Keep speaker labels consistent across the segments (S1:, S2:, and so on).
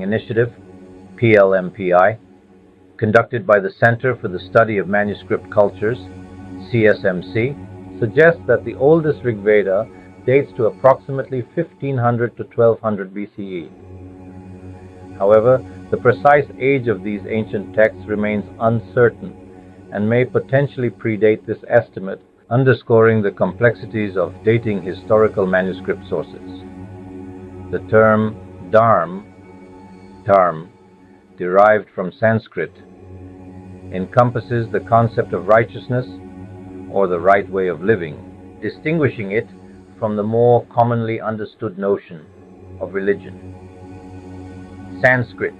S1: Initiative, PLMPI, conducted by the Center for the Study of Manuscript Cultures, CSMC, suggests that the oldest Rig Veda dates to approximately 1500 to 1200 BCE. However, the precise age of these ancient texts remains uncertain and may potentially predate this estimate, underscoring the complexities of dating historical manuscript sources. The term dharma, derived from Sanskrit, encompasses the concept of righteousness or the right way of living, distinguishing it from the more commonly understood notion of religion. Sanskrit,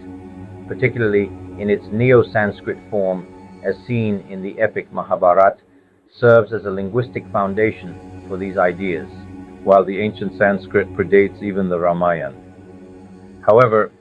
S1: particularly in its Neo-Sanskrit form as seen in the epic Mahabharata, serves as a linguistic foundation for these ideas, while the ancient Sanskrit predates even the Ramayana. However,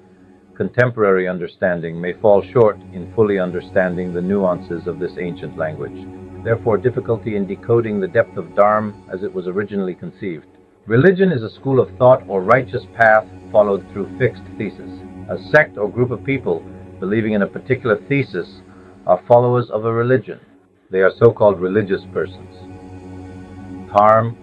S1: contemporary understanding may fall short in fully understanding the nuances of this ancient language. Therefore, difficulty in decoding the depth of Dharma as it was originally conceived. Religion is a school of thought or righteous path followed through fixed thesis. A sect or group of people believing in a particular thesis are followers of a religion. They are so-called religious persons. Dharma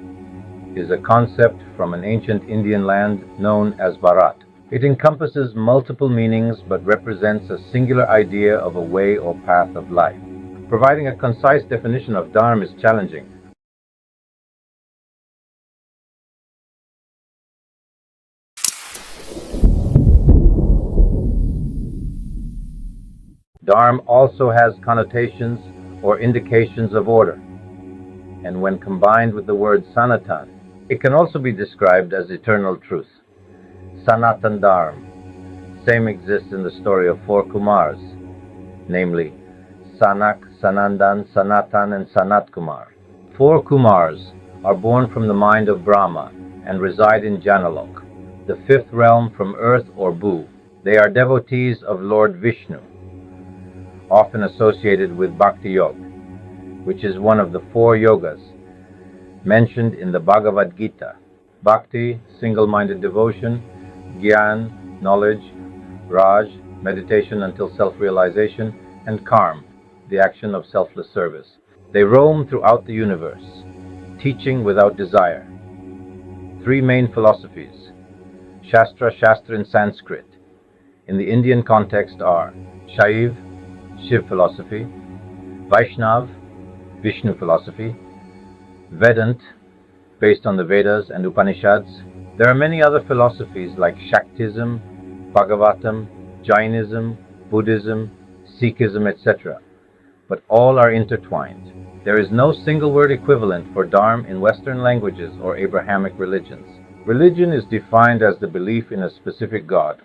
S1: is a concept from an ancient Indian land known as Bharat. It encompasses multiple meanings but represents a singular idea of a way or path of life. Providing a concise definition of Dharma is challenging. Dharma also has connotations or indications of order, and when combined with the word Sanatan, it can also be described as eternal truth. Sanatan Dharma. Same exists in the story of four Kumars, namely Sanak, Sanandan, Sanatan, and Sanat Kumar. Four Kumars are born from the mind of Brahma and reside in Janalok, the fifth realm from earth or Bhu. They are devotees of Lord Vishnu, often associated with Bhakti Yoga, which is one of the four yogas mentioned in the Bhagavad Gita. Bhakti, single-minded devotion; Gyan, knowledge; Raj, meditation until self-realization; and Karma, the action of selfless service. They roam throughout the universe, teaching without desire. Three main philosophies, Shastra in Sanskrit, in the Indian context are Shaiv, Shiv philosophy; Vaishnav, Vishnu philosophy; Vedant, based on the Vedas and Upanishads. There are many other philosophies like Shaktism, Bhagavatam, Jainism, Buddhism, Sikhism, etc., but all are intertwined. There is no single word equivalent for Dharma in Western languages or Abrahamic religions. Religion is defined as the belief in a specific God,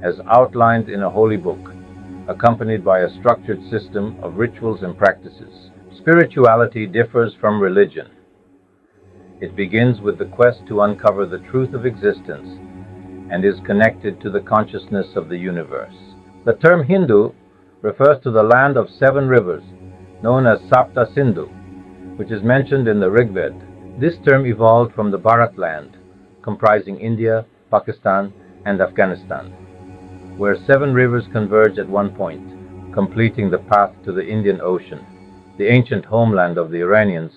S1: as outlined in a holy book, accompanied by a structured system of rituals and practices. Spirituality differs from religion. It begins with the quest to uncover the truth of existence and is connected to the consciousness of the universe. The term Hindu refers to the land of 7 rivers, known as Sapta Sindhu, which is mentioned in the Rig Veda. This term evolved from the Bharat land, comprising India, Pakistan, and Afghanistan, where 7 rivers converge at one point, completing the path to the Indian Ocean. The ancient homeland of the Aryans,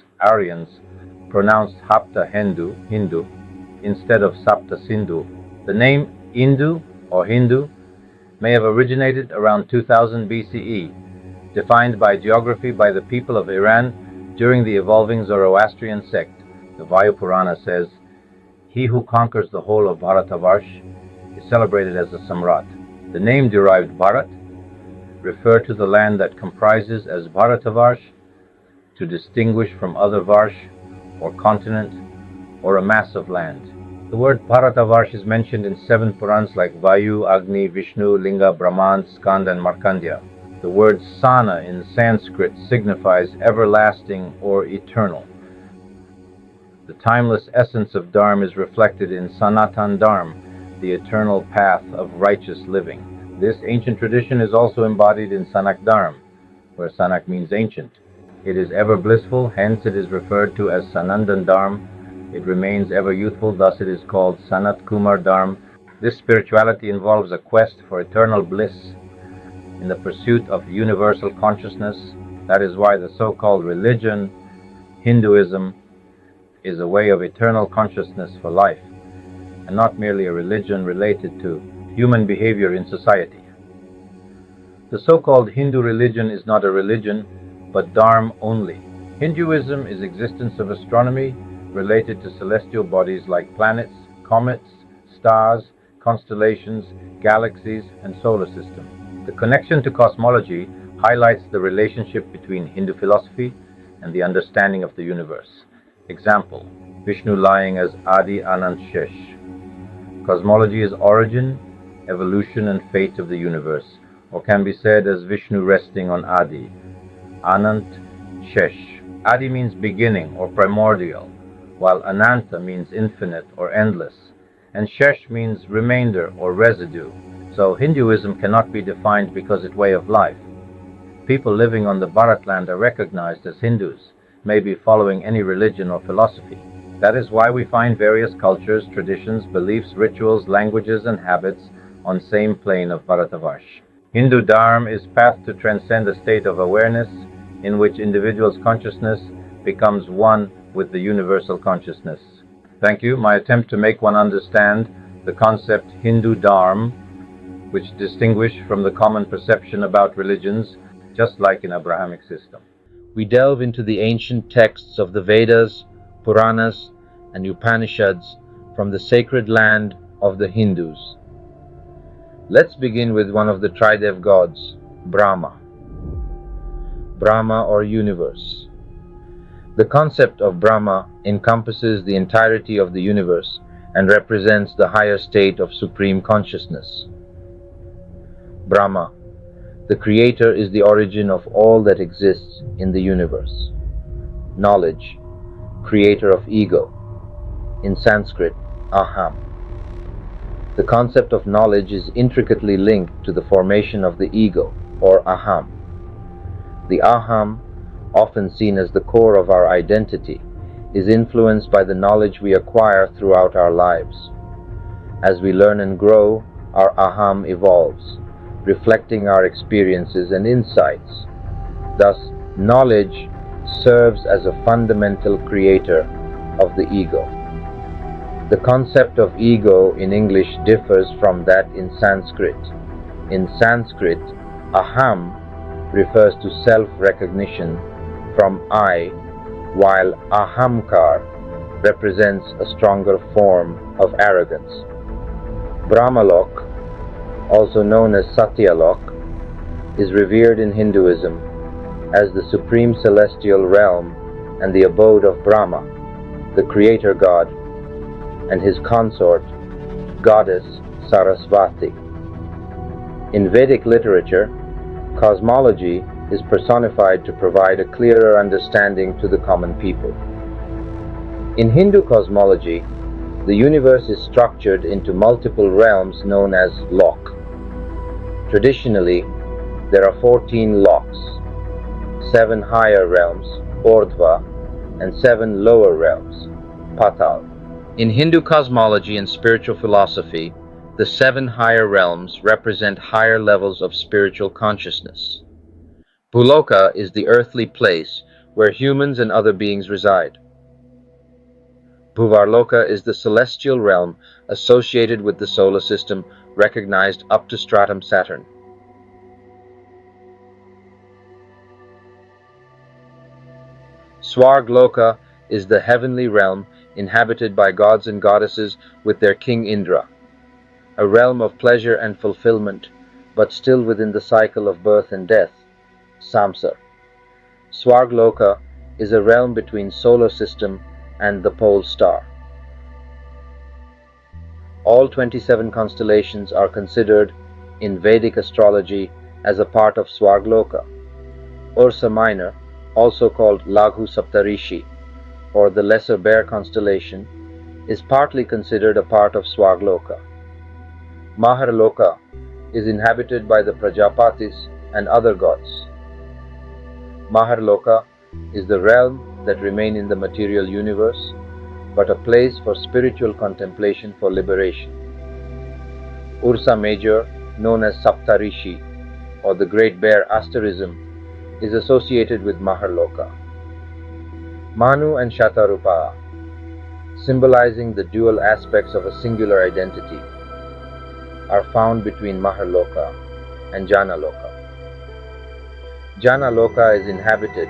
S1: pronounced Hapta Hindu instead of Sapta Sindhu. The name Indu or Hindu may have originated around 2000 BCE, defined by geography by the people of Iran during the evolving Zoroastrian sect. The Vayu Purana says, "He who conquers the whole of Bharatavarsha is celebrated as a Samrat." The name-derived Bharat refer to the land that comprises as Bharatavarsha to distinguish from other Varsh or continent or a mass of land. The word Bharatavarsha is mentioned in 7 Purans like Vayu, Agni, Vishnu, Linga, Brahman, Skanda, and Markandya. The word Sana in Sanskrit signifies everlasting or eternal. The timeless essence of Dharma is reflected in Sanatan Dharma, the eternal path of righteous living. This ancient tradition is also embodied in Sanak Dharma, where Sanak means ancient. It is ever blissful, hence it is referred to as Sanatan Dharma. It remains ever youthful, thus it is called Sanat Kumar Dharma. This spirituality involves a quest for eternal bliss in the pursuit of universal consciousness. That is why the so-called religion, Hinduism, is a way of eternal consciousness for life, and not merely a religion related to human behavior in society. The so-called Hindu religion is not a religion, but Dharma only. Hinduism is existence of astronomy related to celestial bodies like planets, comets, stars, constellations, galaxies, and solar system. The connection to cosmology highlights the relationship between Hindu philosophy and the understanding of the universe. Example, Vishnu lying as Adi Anant Shesh. Cosmology is origin, evolution, and fate of the universe, or can be said as Vishnu resting on Adi, Anant Shesh. Adi means beginning or primordial, while Ananta means infinite or endless, and Shesh means remainder or residue. So Hinduism cannot be defined because it's way of life. People living on the Bharatland are recognized as Hindus, maybe following any religion or philosophy. That is why we find various cultures, traditions, beliefs, rituals, languages, and habits on same plane of Bharatavash. Hindu Dharma is path to transcend a state of awareness in which individual's consciousness becomes one with the universal consciousness. Thank you. My attempt to make one understand the concept Hindu Dharma, which distinguish from the common perception about religions, just like in Abrahamic system.
S2: We delve into the ancient texts of the Vedas, Puranas, and Upanishads from the sacred land of the Hindus. Let's begin with one of the Tridev gods, Brahma. Brahma or universe. The concept of Brahma encompasses the entirety of the universe and represents the higher state of supreme consciousness. Brahma, the creator, is the origin of all that exists in the universe. Knowledge, creator of ego, in Sanskrit, aham. The concept of knowledge is intricately linked to the formation of the ego, or aham. The aham, often seen as the core of our identity, is influenced by the knowledge we acquire throughout our lives. As we learn and grow, our aham evolves, reflecting our experiences and insights. Thus, knowledge serves as a fundamental creator of the ego. The concept of ego in English differs from that in Sanskrit. In Sanskrit, aham refers to self-recognition from I, while ahamkar represents a stronger form of arrogance. Brahmalok, also known as Satyalok, is revered in Hinduism as the supreme celestial realm and the abode of Brahma, the creator god, and his consort, goddess Sarasvati. In Vedic literature, cosmology is personified to provide a clearer understanding to the common people. In Hindu cosmology, the universe is structured into multiple realms known as lok. Traditionally, there are 14 loks, 7 higher realms, urdhva, and 7 lower realms, patal. In Hindu cosmology and spiritual philosophy, the 7 higher realms represent higher levels of spiritual consciousness. Bhuloka is the earthly place where humans and other beings reside. Bhuvarloka is the celestial realm associated with the solar system, recognized up to stratum Saturn. Swargloka is the heavenly realm inhabited by gods and goddesses with their king Indra, a realm of pleasure and fulfillment, but still within the cycle of birth and death, samsara. Swargloka is a realm between solar system and the pole star. All 27 constellations are considered in Vedic astrology as a part of Swargloka. Ursa Minor, also called Laghu Saptarishi, or the Lesser Bear constellation, is partly considered a part of Swargloka. Maharloka is inhabited by the Prajapatis and other gods. Maharloka is the realm that remains in the material universe, but a place for spiritual contemplation for liberation. Ursa Major, known as Saptarishi or the Great Bear asterism, is associated with Maharloka. Manu and Shatarupa, symbolizing the dual aspects of a singular identity, are found between Maharloka and Janaloka. Janaloka is inhabited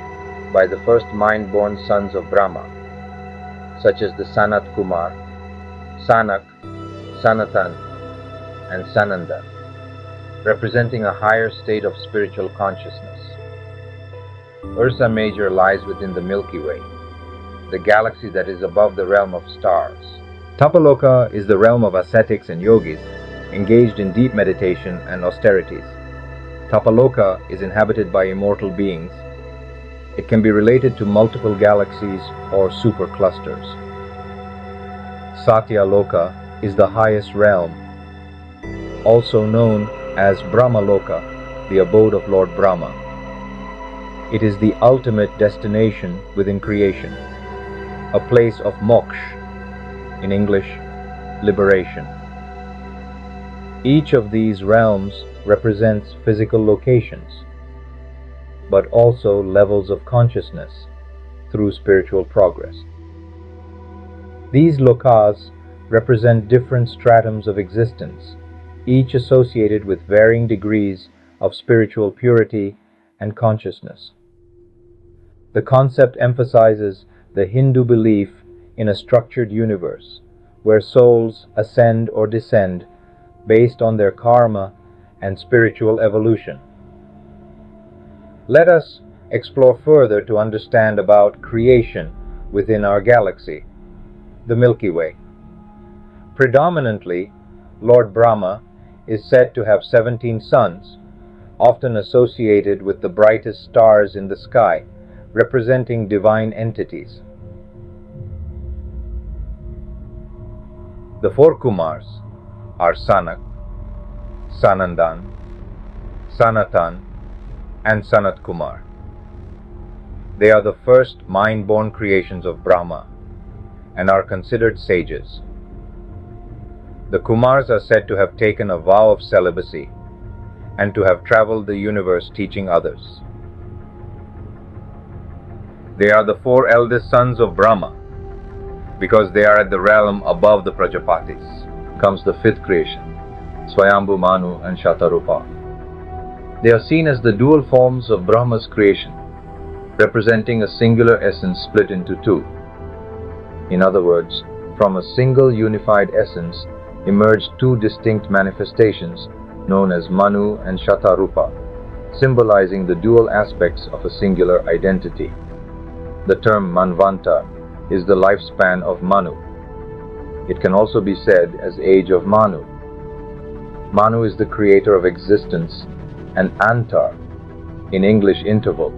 S2: by the first mind-born sons of Brahma, such as the Sanat Kumar, Sanak, Sanatan, and Sananda, representing a higher state of spiritual consciousness. Ursa Major lies within the Milky Way, the galaxy that is above the realm of stars.
S1: Tapaloka is the realm of ascetics and yogis engaged in deep meditation and austerities. Tapaloka is inhabited by immortal beings. It can be related to multiple galaxies or superclusters. Satyaloka is the highest realm, also known as Brahmaloka, the abode of Lord Brahma. It is the ultimate destination within creation, a place of moksha, in English, liberation. Each of these realms represents physical locations, but also levels of consciousness through spiritual progress. These lokas represent different stratums of existence, each associated with varying degrees of spiritual purity and consciousness. The concept emphasizes the Hindu belief in a structured universe where souls ascend or descend based on their karma and spiritual evolution. Let us explore further to understand about creation within our galaxy, the Milky Way. Predominantly, Lord Brahma is said to have 17 sons, often associated with the brightest stars in the sky, representing divine entities. The four Kumars are Sanak, Sanandan, Sanatan, and Sanat Kumar. They are the first mind-born creations of Brahma and are considered sages. The Kumars are said to have taken a vow of celibacy and to have traveled the universe teaching others. They are the four eldest sons of Brahma because they are at the realm above the Prajapatis. Comes the fifth creation, Swayambhu Manu and Shatarupa. They are seen as the dual forms of Brahma's creation, representing a singular essence split into two. In other words, from a single unified essence emerged two distinct manifestations known as Manu and Shatarupa, symbolizing the dual aspects of a singular identity. The term Manvanta is the lifespan of Manu. It can also be said as age of Manu. Manu is the creator of existence, and Antar, in English interval,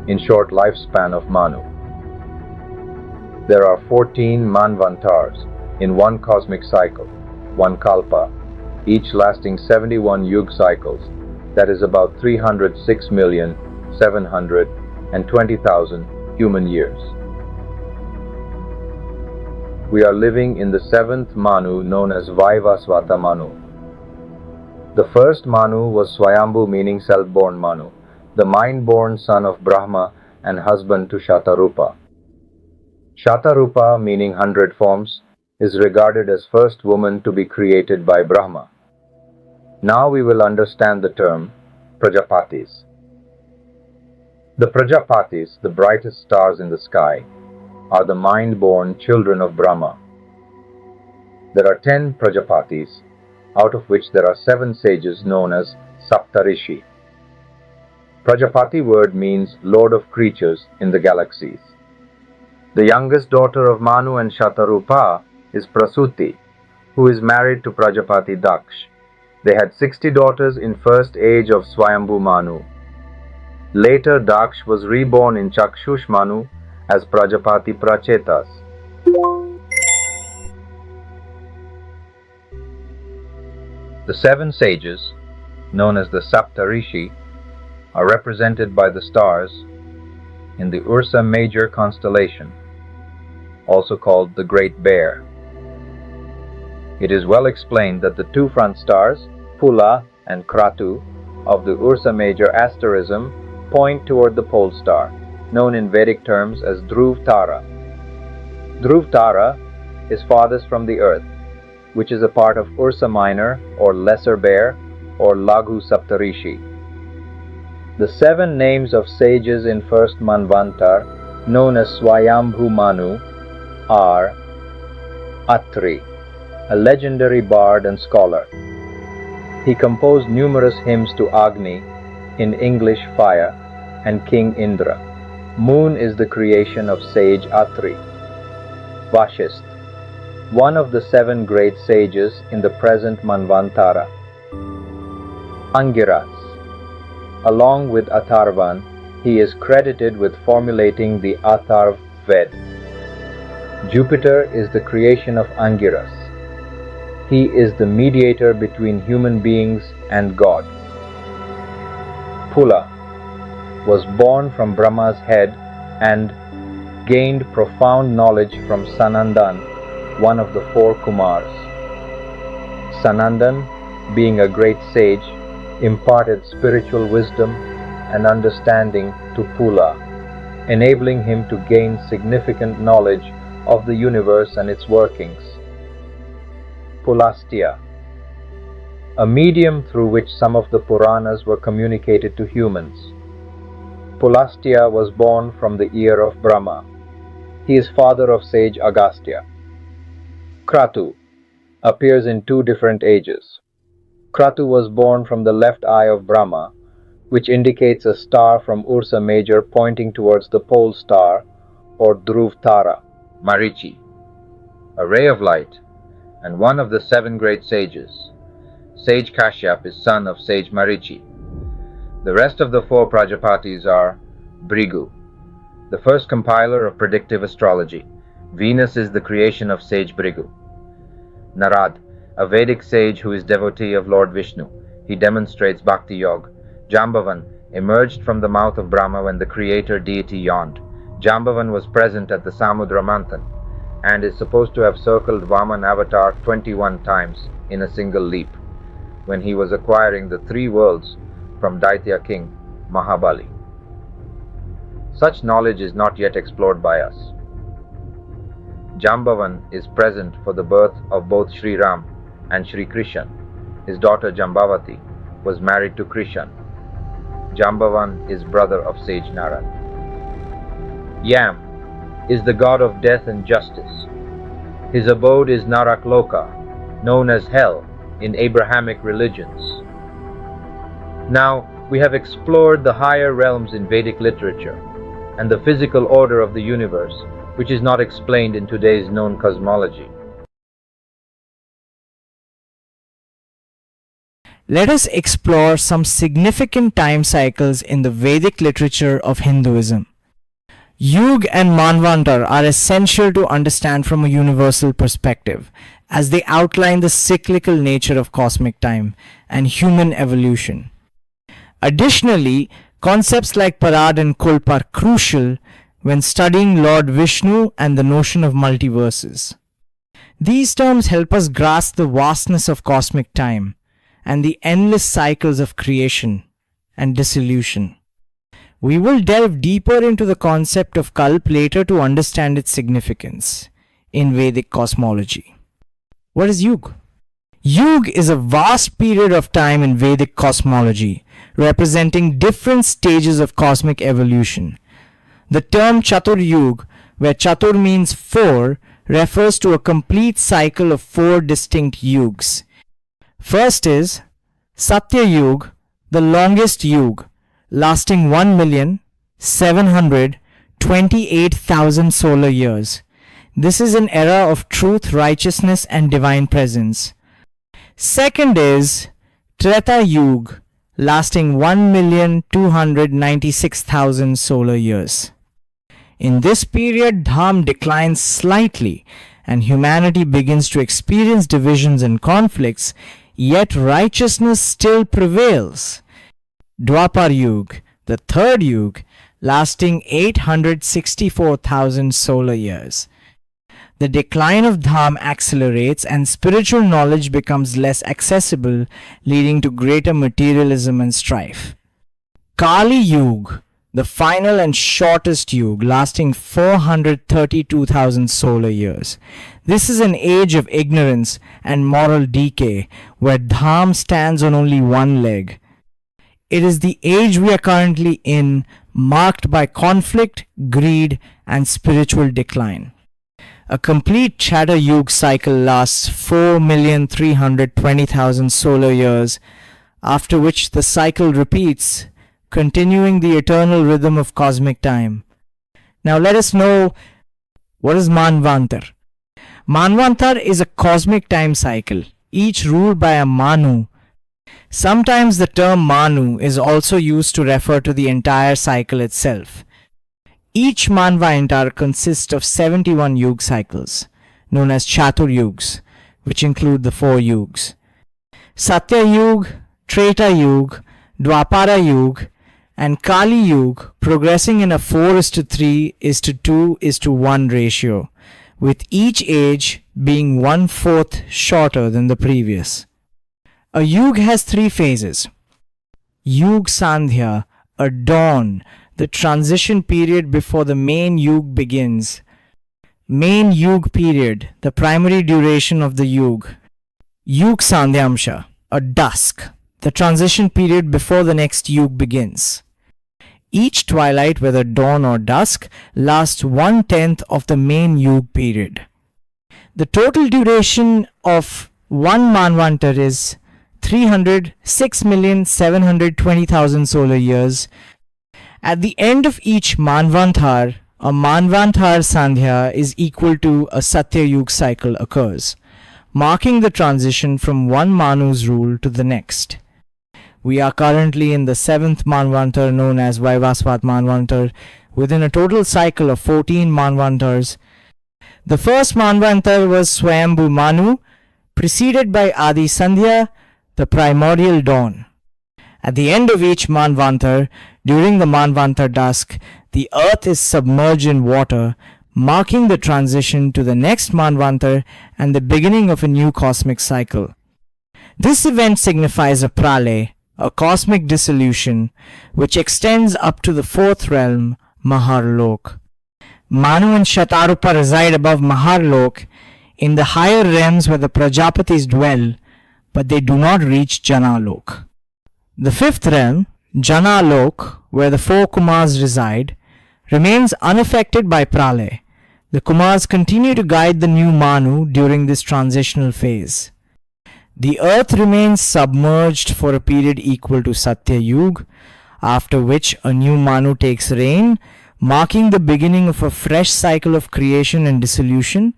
S1: in short lifespan of Manu. There are 14 Manvantars in one cosmic cycle, one kalpa, each lasting 71 yug cycles, that is about 306,720,000 human years. We are living in the seventh Manu known as Vaivasvata Manu. The first Manu was Swayambhu, meaning self-born Manu, the mind-born son of Brahma and husband to Shatarupa. Shatarupa, meaning 100 forms, is regarded as first woman to be created by Brahma. Now we will understand the term Prajapatis. The Prajapatis, the brightest stars in the sky, are the mind-born children of Brahma. There are 10 Prajapatis, out of which there are 7 sages known as Saptarishi. Prajapati word means Lord of creatures in the galaxies. The youngest daughter of Manu and Shatarupa is Prasuti, who is married to Prajapati Daksh. They had 60 daughters in first age of Swayambhu Manu. Later Daksh was reborn in Chakshush Manu as Prajapati Prachetas. The 7 sages, known as the Saptarishi, are represented by the stars in the Ursa Major constellation, also called the Great Bear.
S2: It is well explained that the two front stars, Pula and Kratu, of the Ursa Major asterism point toward the pole star, known in Vedic terms as Dhruv Tara. Dhruv Tara is farthest from the earth, which is a part of Ursa Minor or Lesser Bear or Laghu Saptarishi. The 7 names of sages in first Manvantar, known as Swayambhu Manu, are Atri, a legendary bard and scholar. He composed numerous hymns to Agni, in English fire, and King Indra. Moon is the creation of sage Atri. Vashist, one of the 7 great sages in the present Manvantara. Angiras, along with Atharvan, he is credited with formulating the Atharv Ved. Jupiter is the creation of Angiras. He is the mediator between human beings and God. Pula was born from Brahma's head and gained profound knowledge from Sanandan, one of the 4 Kumars. Sanandan, being a great sage, imparted spiritual wisdom and understanding to Pula, enabling him to gain significant knowledge of the universe and its workings. Pulastya, a medium through which some of the Puranas were communicated to humans. Pulastya was born from the ear of Brahma. He is father of sage Agastya. Kratu appears in 2 different ages. Kratu was born from the left eye of Brahma, which indicates a star from Ursa Major pointing towards the pole star, or Dhruv Tara. Marichi, a ray of light, and one of the 7 great sages. Sage Kashyap is son of sage Marichi. The rest of the 4 Prajapatis are Bhrigu, the first compiler of predictive astrology. Venus is the creation of sage Bhrigu. Narad, a Vedic sage who is devotee of Lord Vishnu. He demonstrates Bhakti Yoga. Jambavan emerged from the mouth of Brahma when the creator deity yawned. Jambavan was present at the Samudra Manthan and is supposed to have circled Vaman avatar 21 times in a single leap when he was acquiring the 3 worlds from Daitya king Mahabali. Such knowledge is not yet explored by us. Jambavan is present for the birth of both Sri Ram and Sri Krishan. His daughter Jambavati was married to Krishan. Jambavan is brother of sage Narad. Yam is the god of death and justice. His abode is Narakloka, known as hell in Abrahamic religions. Now, we have explored the higher realms in Vedic literature and the physical order of the universe, which is not explained in today's known cosmology.
S3: Let us explore some significant time cycles in the Vedic literature of Hinduism. Yuga and Manvantar are essential to understand from a universal perspective, as they outline the cyclical nature of cosmic time and human evolution. Additionally, concepts like Parad and Kulp are crucial when studying Lord Vishnu and the notion of multiverses. These terms help us grasp the vastness of cosmic time and the endless cycles of creation and dissolution. We will delve deeper into the concept of Kalp later to understand its significance in Vedic cosmology. What is Yuga? Yuga is a vast period of time in Vedic cosmology, representing different stages of cosmic evolution. The term Chatur Yuga, where Chatur means 4, refers to a complete cycle of 4 distinct yugas. First is Satya Yuga, the longest yuga, lasting 1,728,000 solar years. This is an era of truth, righteousness, and divine presence. Second is Treta Yuga, lasting 1,296,000 solar years. In this period, Dharma declines slightly, and humanity begins to experience divisions and conflicts, yet righteousness still prevails. Dwapar Yuga, the third yuga, lasting 864,000 solar years. the decline of Dham accelerates and spiritual knowledge becomes less accessible, leading to greater materialism and strife. Kali Yuga, the final and shortest Yuga, lasting 432,000 solar years. This is an age of ignorance and moral decay, where Dham stands on only one leg. It is the age we are currently in, marked by conflict, greed, and spiritual decline. A complete Chatter Yuga cycle lasts 4,320,000 solar years, after which the cycle repeats, continuing the eternal rhythm of cosmic time. Now let us know, what is Manvantar? Manvantar is a cosmic time cycle, each ruled by a Manu. Sometimes the term Manu is also used to refer to the entire cycle itself. Each Manvantar consists of 71 Yuga cycles, known as Chatur Yugas, which include the 4 Yugas: Satya Yuga, Treta Yuga, Dwapara Yuga, and Kali Yuga, progressing in a 4:3:2:1 ratio, with each age being 1/4 shorter than the previous. A Yuga has 3 phases. Yuga Sandhya, a dawn, the transition period before the main Yuga begins. Main Yuga period, the primary duration of the Yuga. Yuga Sandhyamsha, a dusk, the transition period before the next Yuga begins. Each twilight, whether dawn or dusk, lasts 1/10 of the main Yuga period. The total duration of one Manvantar is 306,720,000 solar years. At the end of each Manvantar, a Manvantar Sandhya is equal to a Satya Yuga cycle occurs, marking the transition from one Manu's rule to the next. We are currently in the 7th Manvantar, known as Vaivasvat Manvantar, within a total cycle of 14 Manvantars. The first Manvantar was Swayambhu Manu, preceded by Adi Sandhya, the primordial dawn. At the end of each Manvantar, during the Manvantar dusk, the earth is submerged in water, marking the transition to the next Manvantar and the beginning of a new cosmic cycle. This event signifies a pralay, a cosmic dissolution, which extends up to the 4th realm, Maharlok. Manu and Shatarupa reside above Maharlok, in the higher realms where the Prajapatis dwell, but they do not reach Janalok. The 5th realm, Janalok, where the 4 Kumars reside, remains unaffected by Pralay. The Kumars continue to guide the new Manu during this transitional phase. The earth remains submerged for a period equal to Satya Yuga, after which a new Manu takes reign, marking the beginning of a fresh cycle of creation and dissolution.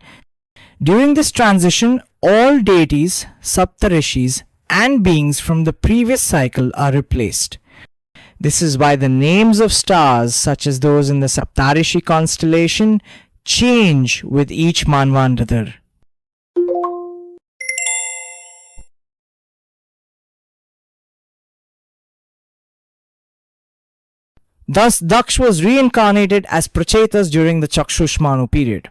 S3: During this transition, all deities, Saptarishis, and beings from the previous cycle are replaced. This is why the names of stars, such as those in the Saptarishi constellation, change with each Manvantar. Thus, Daksh was reincarnated as Prachetas during the Chakshushmanu period.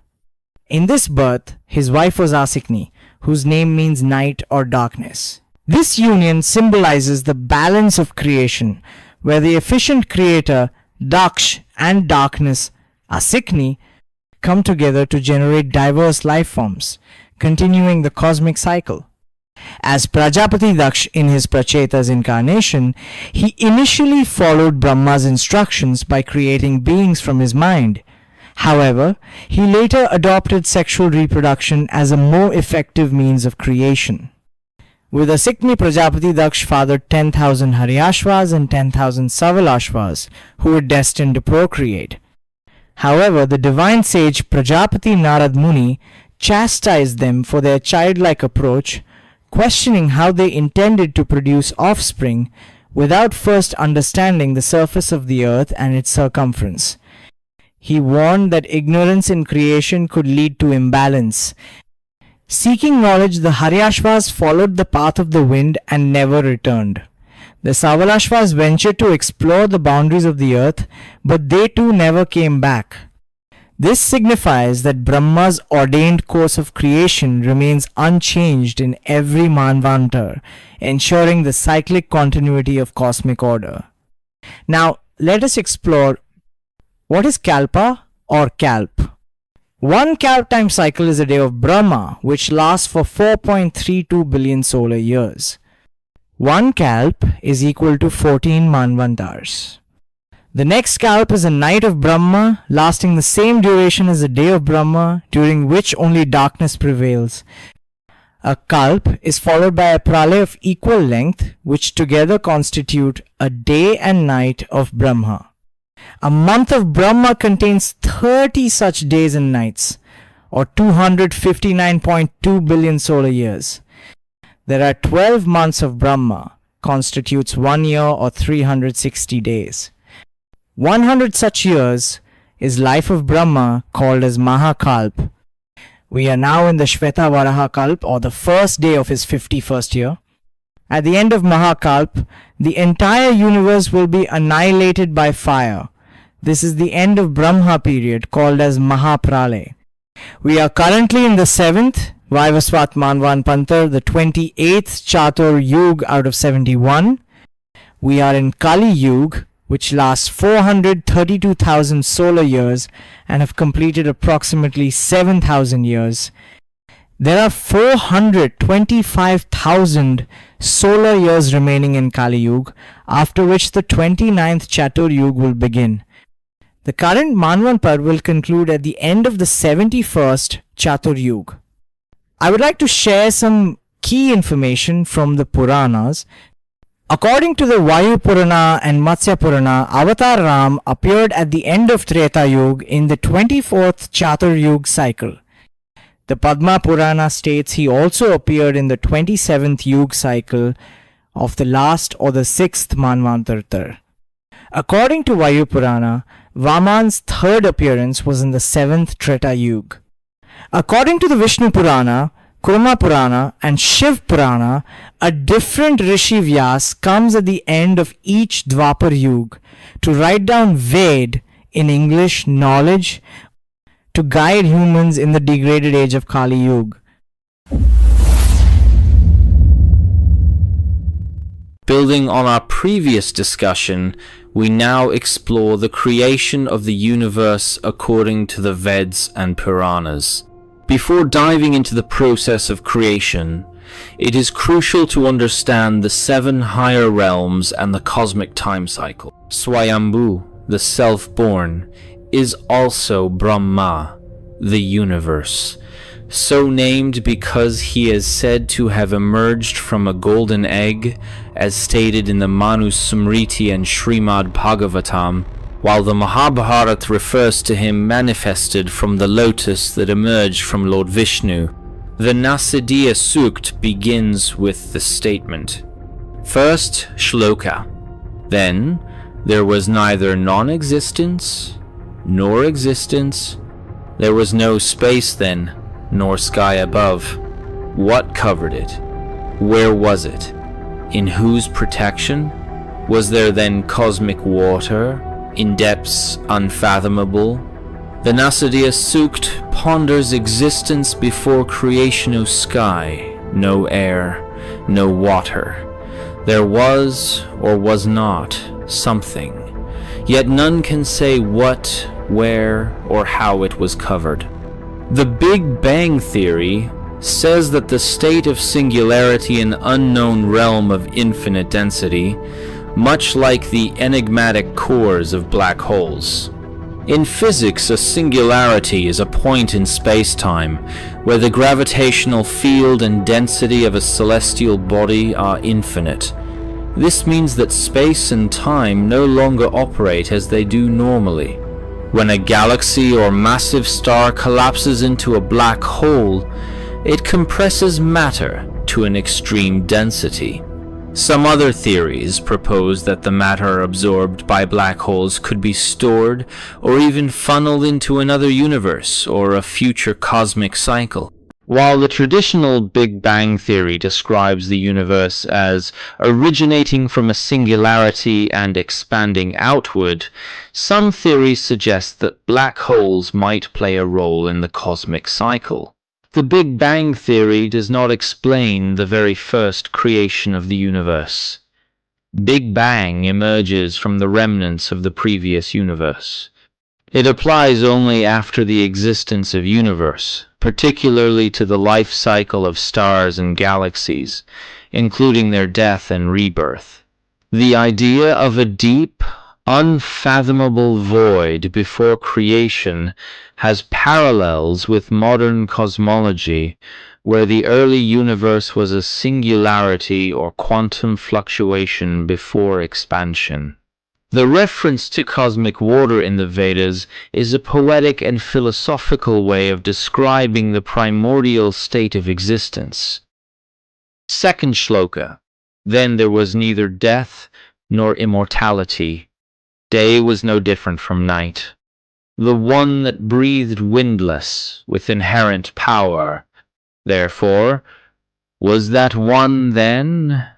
S3: In this birth, his wife was Asikni, whose name means night or darkness. This union symbolizes the balance of creation, where the efficient creator, Daksh, and darkness, Asikni, come together to generate diverse life forms, continuing the cosmic cycle. As Prajapati Daksh in his Pracheta's incarnation, he initially followed Brahma's instructions by creating beings from his mind. However, he later adopted sexual reproduction as a more effective means of creation. With Asikni, Prajapati Daksh fathered 10,000 Haryashvas and 10,000 Savalashvas, who were destined to procreate. However, the divine sage Prajapati Narad Muni chastised them for their childlike approach, questioning how they intended to produce offspring without first understanding the surface of the earth and its circumference. He warned that ignorance in creation could lead to imbalance. Seeking knowledge, the Haryashvas followed the path of the wind and never returned. The Savalashvas ventured to explore the boundaries of the earth, but they too never came back. This signifies that Brahma's ordained course of creation remains unchanged in every Manvantar, ensuring the cyclic continuity of cosmic order. Now, let us explore what is Kalpa or Kalp. One Kalp time cycle is a day of Brahma, which lasts for 4.32 billion solar years. One Kalp is equal to 14 Manvantars. The next Kalp is a night of Brahma, lasting the same duration as a day of Brahma, during which only darkness prevails. A Kalp is followed by a Pralay of equal length, which together constitute a day and night of Brahma. A month of Brahma contains 30 such days and nights, or 259.2 billion solar years. There are 12 months of Brahma, constitutes 1 year or 360 days. 100 such years is life of Brahma, called as Mahakalp. We are now in the Shveta Varaha Kalp, or the first day of his 51st year. At the end of Mahakalp, the entire universe will be annihilated by fire. This is the end of Brahma period, called as Mahapralay. We are currently in the 7th Vaivasvat Manvanpantar, the 28th Chatur Yug out of 71. We are in Kali Yug, which lasts 432,000 solar years and have completed approximately 7,000 years. There are 425,000 solar years remaining in Kali Yuga, after which the 29th Chatur Yuga will begin. The current Manvantar will conclude at the end of the 71st Chatur Yuga. I would like to share some key information from the Puranas. According to the Vayu Purana and Matsya Purana, Avatar Ram appeared at the end of Treta Yuga in the 24th Chatur Yuga cycle. The Padma Purana states he also appeared in the 27th Yuga cycle of the last or the 6th Manvantar. According to Vayu Purana, Vaman's third appearance was in the 7th Treta Yuga. According to the Vishnu Purana, Kurma Purana and Shiv Purana, a different Rishi Vyas comes at the end of each Dwapar Yuga to write down Ved, in English knowledge, to guide humans in the degraded age of Kali Yuga.
S4: Building on our previous discussion, we now explore the creation of the universe according to the Veds and Puranas. Before diving into the process of creation, it is crucial to understand the 7 higher realms and the cosmic time cycle. Swayambhu, the self-born, is also Brahma, the universe, so named because he is said to have emerged from a golden egg, as stated in the Manu Smriti and Srimad Bhagavatam, while the Mahabharata refers to him manifested from the lotus that emerged from Lord Vishnu. The Nasidiya Sukt begins with the statement, first shloka, then there was neither non-existence nor existence, there was no space then, nor sky above. What covered it? Where was it? In whose protection? Was there then cosmic water, in depths unfathomable? The Nasidiya Sukt ponders existence before creation of sky, no air, no water. There was, or was not, something, yet none can say what, where, or how it was covered. The Big Bang Theory says that the state of singularity in unknown realm of infinite density, much like the enigmatic cores of black holes. In physics, a singularity is a point in space-time where the gravitational field and density of a celestial body are infinite. This means that space and time no longer operate as they do normally. When a galaxy or massive star collapses into a black hole, it compresses matter to an extreme density. Some other theories propose that the matter absorbed by black holes could be stored or even funneled into another universe or a future cosmic cycle. While the traditional Big Bang theory describes the universe as originating from a singularity and expanding outward, some theories suggest that black holes might play a role in the cosmic cycle. The Big Bang theory does not explain the very first creation of the universe. Big Bang emerges from the remnants of the previous universe. It applies only after the existence of universe, particularly to the life cycle of stars and galaxies, including their death and rebirth. The idea of a deep, unfathomable void before creation has parallels with modern cosmology, where the early universe was a singularity or quantum fluctuation before expansion. The reference to cosmic water in the Vedas is a poetic and philosophical way of describing the primordial state of existence. Second shloka. Then there was neither death nor immortality. Day was no different from night. The one that breathed windless with inherent power, therefore, was that one then,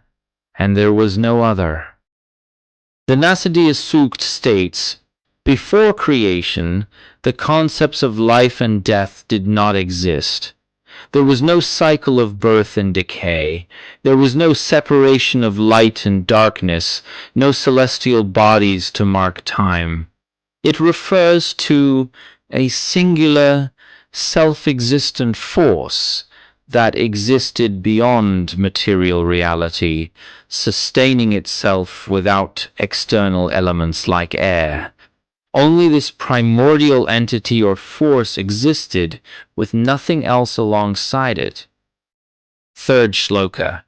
S4: and there was no other. The Nasadiya Sukt states, before creation, the concepts of life and death did not exist. There was no cycle of birth and decay. There was no separation of light and darkness, no celestial bodies to mark time. It refers to a singular, self-existent force that existed beyond material reality, sustaining itself without external elements like air. Only this primordial entity or force existed, with nothing else alongside it. Third shloka.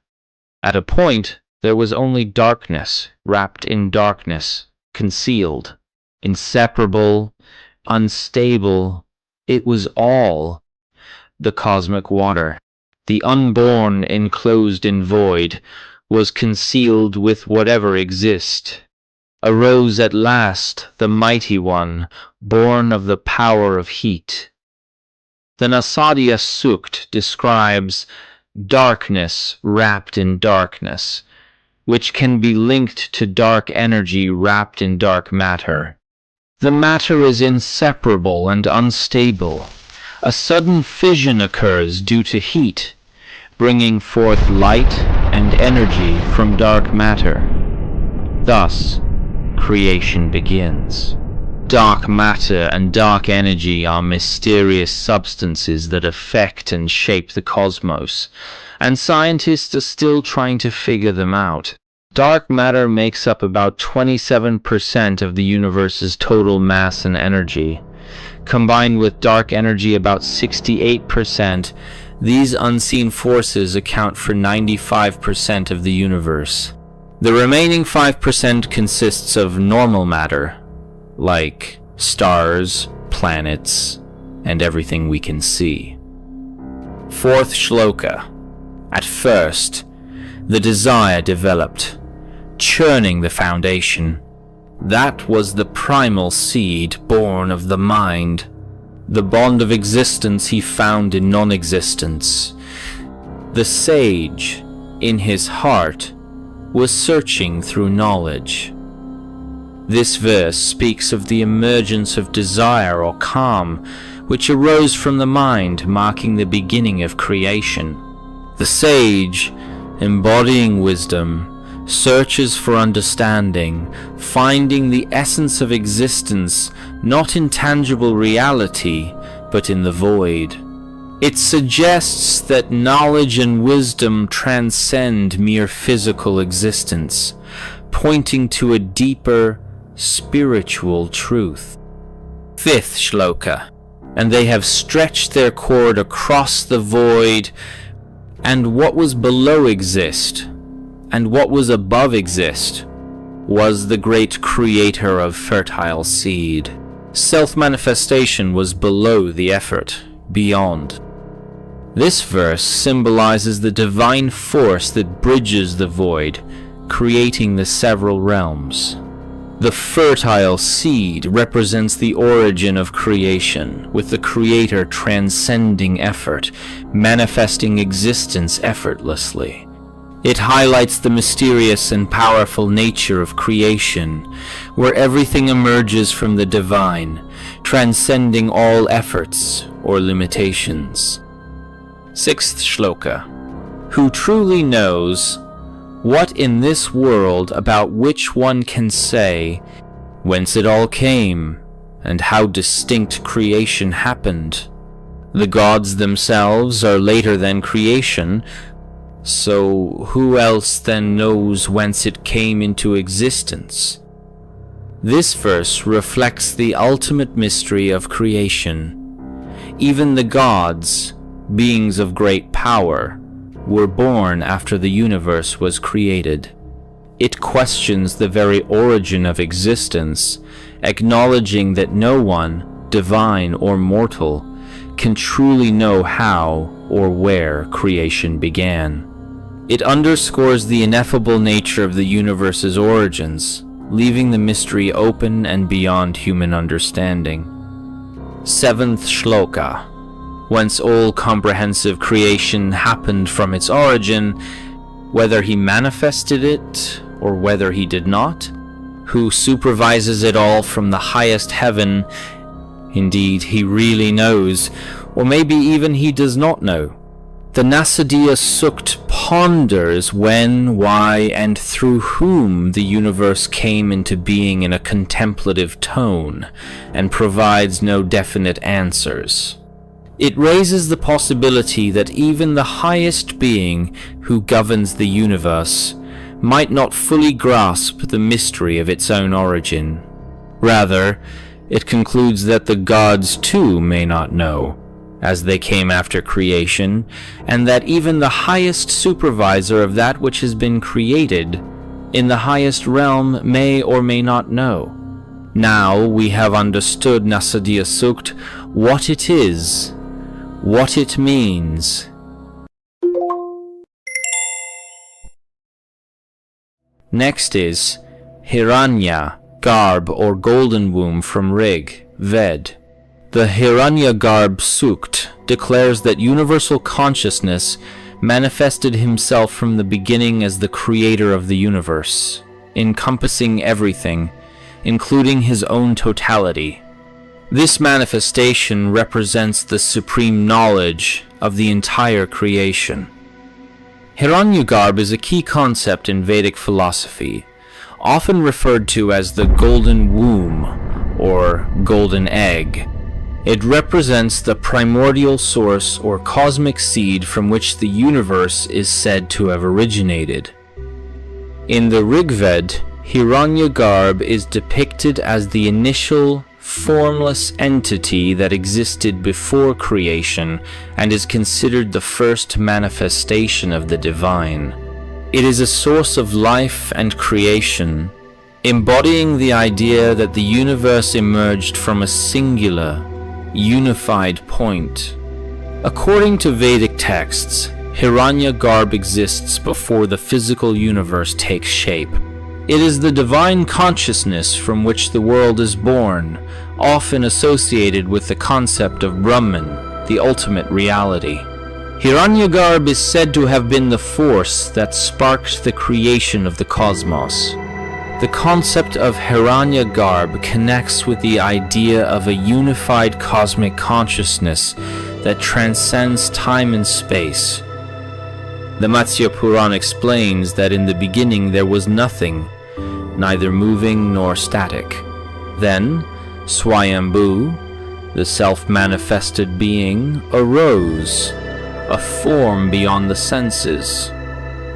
S4: At a point, there was only darkness, wrapped in darkness, concealed, inseparable, unstable. It was all the cosmic water. The unborn enclosed in void was concealed with whatever exists. Arose at last the mighty one, born of the power of heat. The Nasadiya Sukt describes darkness wrapped in darkness, which can be linked to dark energy wrapped in dark matter. The matter is inseparable and unstable. A sudden fission occurs due to heat, bringing forth light and energy from dark matter. Thus, creation begins. Dark matter and dark energy are mysterious substances that affect and shape the cosmos, and scientists are still trying to figure them out. Dark matter makes up about 27% of the universe's total mass and energy. Combined with dark energy about 68%, these unseen forces account for 95% of the universe. The remaining 5% consists of normal matter, like stars, planets, and everything we can see. Fourth shloka. At first, the desire developed, churning the foundation. That was the primal seed born of the mind. The bond of existence he found in non-existence. The sage, in his heart, was searching through knowledge. This verse speaks of the emergence of desire or calm, which arose from the mind, marking the beginning of creation. The sage, embodying wisdom, searches for understanding, finding the essence of existence not in tangible reality, but in the void. It suggests that knowledge and wisdom transcend mere physical existence, pointing to a deeper, spiritual truth. Fifth shloka. And they have stretched their cord across the void, and what was below exist, and what was above exist, was the great creator of fertile seed. Self-manifestation was below the effort, beyond. This verse symbolizes the divine force that bridges the void, creating the several realms. The fertile seed represents the origin of creation, with the creator transcending effort, manifesting existence effortlessly. It highlights the mysterious and powerful nature of creation, where everything emerges from the divine, transcending all efforts or limitations. 6th shloka. Who truly knows what in this world about which one can say whence it all came and how distinct creation happened? The gods themselves are later than creation, so who else then knows whence it came into existence? This verse reflects the ultimate mystery of creation. Even the gods, beings of great power, were born after the universe was created. It questions the very origin of existence, acknowledging that no one, divine or mortal, can truly know how or where creation began. It underscores the ineffable nature of the universe's origins, leaving the mystery open and beyond human understanding. 7th shloka. Whence all comprehensive creation happened from its origin, whether he manifested it or whether he did not, who supervises it all from the highest heaven. Indeed, he really knows, or maybe even he does not know. The Nasadiya Sukt ponders when, why, and through whom the universe came into being in a contemplative tone, and provides no definite answers. It raises the possibility that even the highest being who governs the universe might not fully grasp the mystery of its own origin. Rather, it concludes that the gods too may not know, as they came after creation, and that even the highest supervisor of that which has been created in the highest realm may or may not know. Now we have understood Nasadiya Sukt, what it is, what it means. Next is Hiranya, garb or golden womb from Rig, Ved. The Hiranyagarbh Sukt declares that universal consciousness manifested himself from the beginning as the creator of the universe, encompassing everything, including his own totality. This manifestation represents the supreme knowledge of the entire creation. Hiranyagarbh is a key concept in Vedic philosophy, often referred to as the golden womb or golden egg. It represents the primordial source or cosmic seed from which the universe is said to have originated. In the Rigved, Hiranyagarbh is depicted as the initial, formless entity that existed before creation and is considered the first manifestation of the divine. It is a source of life and creation, embodying the idea that the universe emerged from a singular, unified point. According to Vedic texts, Hiranyagarbh exists before the physical universe takes shape. It is the divine consciousness from which the world is born, often associated with the concept of Brahman, the ultimate reality. Hiranyagarbh is said to have been the force that sparked the creation of the cosmos. The concept of Hiranyagarbh connects with the idea of a unified cosmic consciousness that transcends time and space. The Matsya Purana explains that in the beginning there was nothing, neither moving nor static. Then, Swayambhu, the self-manifested being, arose, a form beyond the senses.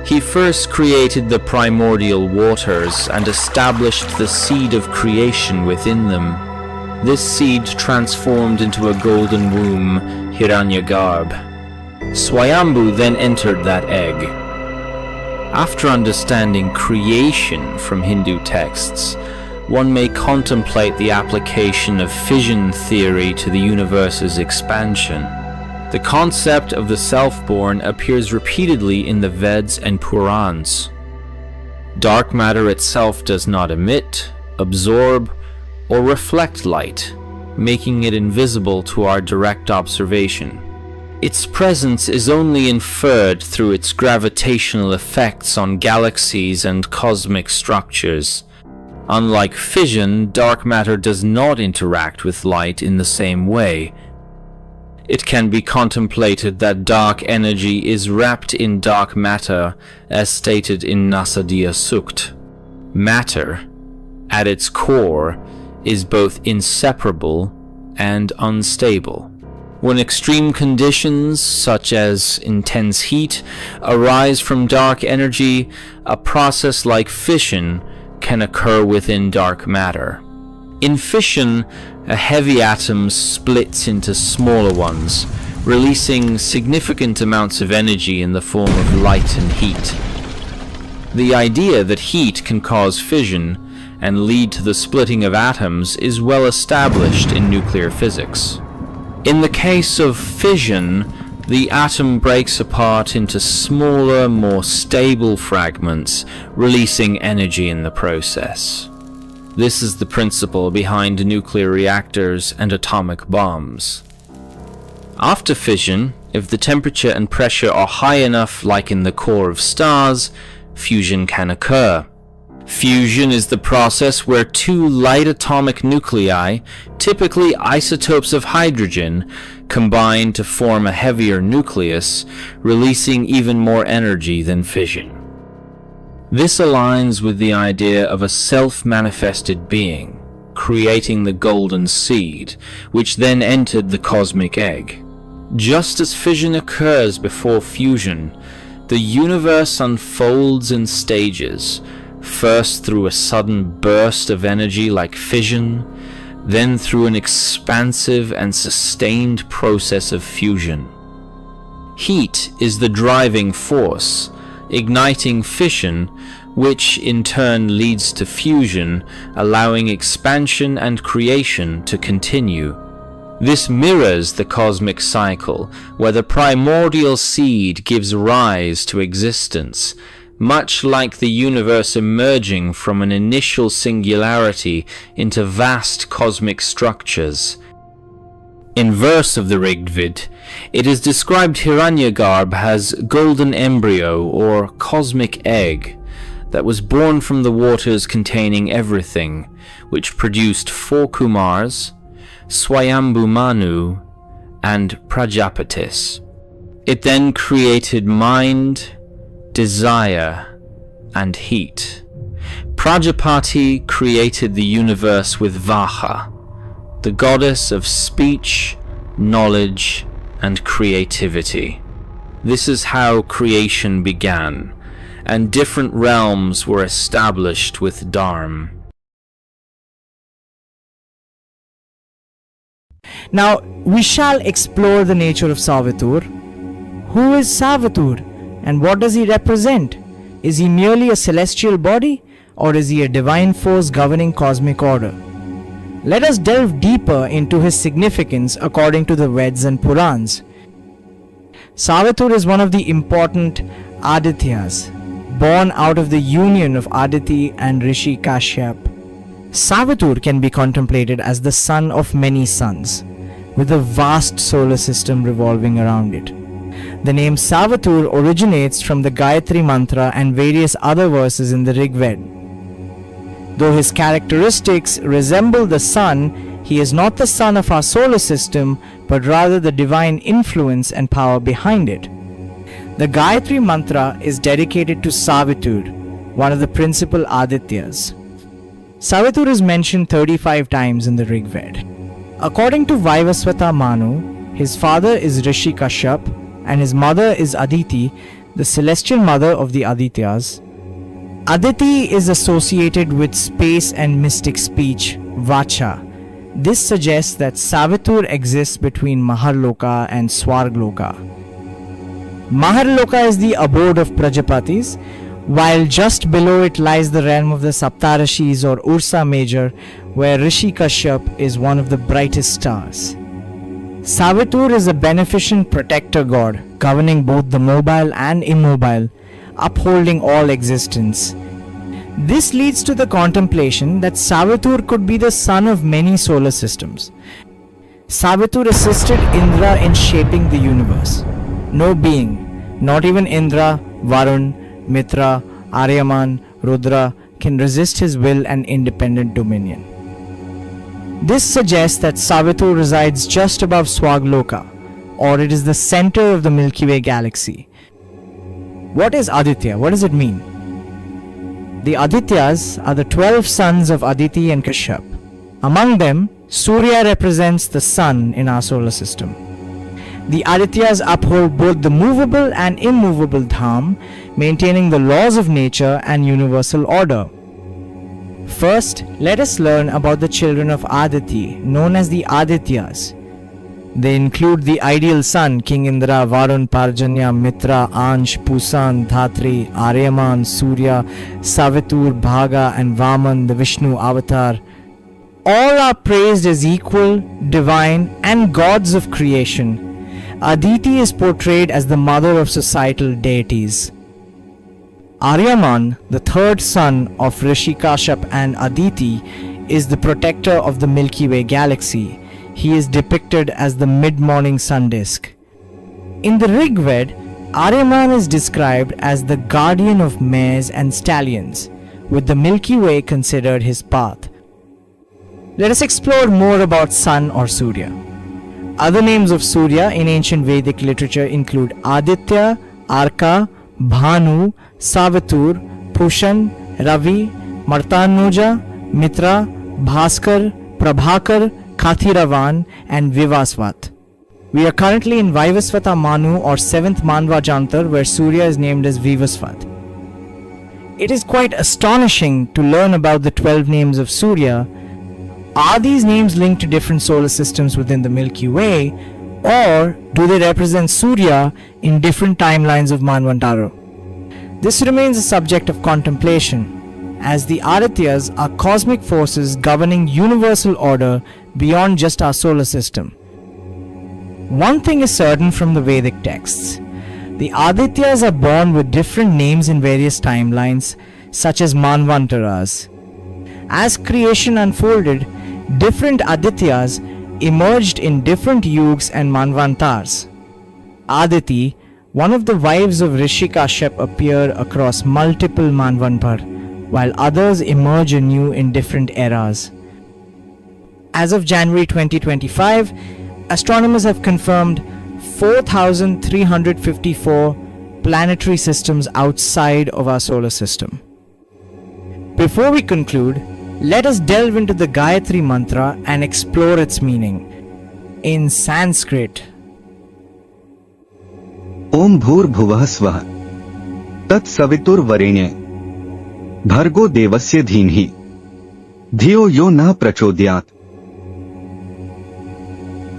S4: He first created the primordial waters and established the seed of creation within them. This seed transformed into a golden womb, Hiranyagarbh. Swayambhu then entered that egg. After understanding creation from Hindu texts, one may contemplate the application of fission theory to the universe's expansion. The concept of the self-born appears repeatedly in the Veds and Purans. Dark matter itself does not emit, absorb, or reflect light, making it invisible to our direct observation. Its presence is only inferred through its gravitational effects on galaxies and cosmic structures. Unlike fission, dark matter does not interact with light in the same way. It can be contemplated that dark energy is wrapped in dark matter, as stated in Nasadiya Sukt. Matter, at its core, is both inseparable and unstable. When extreme conditions, such as intense heat, arise from dark energy, a process like fission can occur within dark matter. In fission, a heavy atom splits into smaller ones, releasing significant amounts of energy in the form of light and heat. The idea that heat can cause fission and lead to the splitting of atoms is well established in nuclear physics. In the case of fission, the atom breaks apart into smaller, more stable fragments, releasing energy in the process. This is the principle behind nuclear reactors and atomic bombs. After fission, if the temperature and pressure are high enough, like in the core of stars, fusion can occur. Fusion is the process where two light atomic nuclei, typically isotopes of hydrogen, combine to form a heavier nucleus, releasing even more energy than fission. This aligns with the idea of a self-manifested being, creating the golden seed, which then entered the cosmic egg. Just as fission occurs before fusion, the universe unfolds in stages, first through a sudden burst of energy like fission, then through an expansive and sustained process of fusion. Heat is the driving force, igniting fission, which in turn leads to fusion, allowing expansion and creation to continue. This mirrors the cosmic cycle, where the primordial seed gives rise to existence, much like the universe emerging from an initial singularity into vast cosmic structures. In verse of the Rigved, it is described Hiranyagarbha as golden embryo or cosmic egg that was born from the waters containing everything, which produced 4 Kumars, Swayambhu Manu, and Prajapatis. It then created mind, desire, and heat. Prajapati created the universe with Vaha, the goddess of speech, knowledge, and creativity. This is how creation began, and different realms were established with Dharma.
S3: Now, we shall explore the nature of Savitur. Who is Savitur, and what does he represent? Is he merely a celestial body, or is he a divine force governing cosmic order? Let us delve deeper into his significance according to the Veds and Purans. Savitur is one of the important Adityas, born out of the union of Aditi and Rishi Kashyap. Savitur can be contemplated as the son of many suns, with a vast solar system revolving around it. The name Savitur originates from the Gayatri Mantra and various other verses in the Rig Veda. Though his characteristics resemble the sun, he is not the sun of our solar system, but rather the divine influence and power behind it. The Gayatri Mantra is dedicated to Savitur, one of the principal Adityas. Savitur is mentioned 35 times in the Rig Veda. According to Vaivasvata Manu, his father is Rishi Kashyap and his mother is Aditi, the celestial mother of the Adityas. Aditi is associated with space and mystic speech, Vacha. This suggests that Savitur exists between Maharloka and Swargloka. Maharloka is the abode of Prajapatis, while just below it lies the realm of the Saptarashis or Ursa Major, where Rishi Kashyap is one of the brightest stars. Savitur is a beneficent protector god, governing both the mobile and immobile, upholding all existence. This leads to the contemplation that Savitur could be the son of many solar systems. Savitur assisted Indra in shaping the universe. No being, not even Indra, Varun, Mitra, Aryaman, Rudra, can resist his will and independent dominion. This suggests that Savitur resides just above Swagloka, or it is the center of the Milky Way galaxy. What is Aditya? What does it mean? The Adityas are the 12 sons of Aditi and Kashyap. Among them, Surya represents the sun in our solar system. The Adityas uphold both the movable and immovable dham, maintaining the laws of nature and universal order. First, let us learn about the children of Aditi, known as the Adityas. They include the ideal sun, King Indra, Varun, Parjanya, Mitra, Ansh, Pusan, Dhatri, Aryaman, Surya, Savitur, Bhaga, and Vaman, the Vishnu avatar. All are praised as equal, divine, and gods of creation. Aditi is portrayed as the mother of societal deities. Aryaman, the third son of Rishi Kashyap and Aditi, is the protector of the Milky Way galaxy. He is depicted as the mid-morning sun disk. In the Rig Veda, Aryaman is described as the guardian of mares and stallions, with the Milky Way considered his path. Let us explore more about Sun or Surya. Other names of Surya in ancient Vedic literature include Aditya, Arka, Bhanu, Savitur, Pushan, Ravi, Martanuja, Mitra, Bhaskar, Prabhakar, Kathiravan, and Vivasvat. We are currently in Vivasvata Manu or 7th Manva Jantar, where Surya is named as Vivasvat. It is quite astonishing to learn about the 12 names of Surya. Are these names linked to different solar systems within the Milky Way, or do they represent Surya in different timelines of Manvantara? This remains a subject of contemplation, as the Adityas are cosmic forces governing universal order beyond just our solar system. One thing is certain from the Vedic texts. The Adityas are born with different names in various timelines, such as Manvantaras. As creation unfolded, different Adityas emerged in different yugs and Manvantars. Aditi, one of the wives of Rishi Kashyap, appear across multiple Manvantar, while others emerge anew in different eras. As of January 2025, astronomers have confirmed 4,354 planetary systems outside of our solar system. Before we conclude, let us delve into the Gayatri Mantra and explore its meaning. In Sanskrit,
S5: Om Bhur-Bhuvah Svah Tat Savitur Varenyah Bhargo Devasya Dhinhi Dhiyo Yo Na Prachodhyat.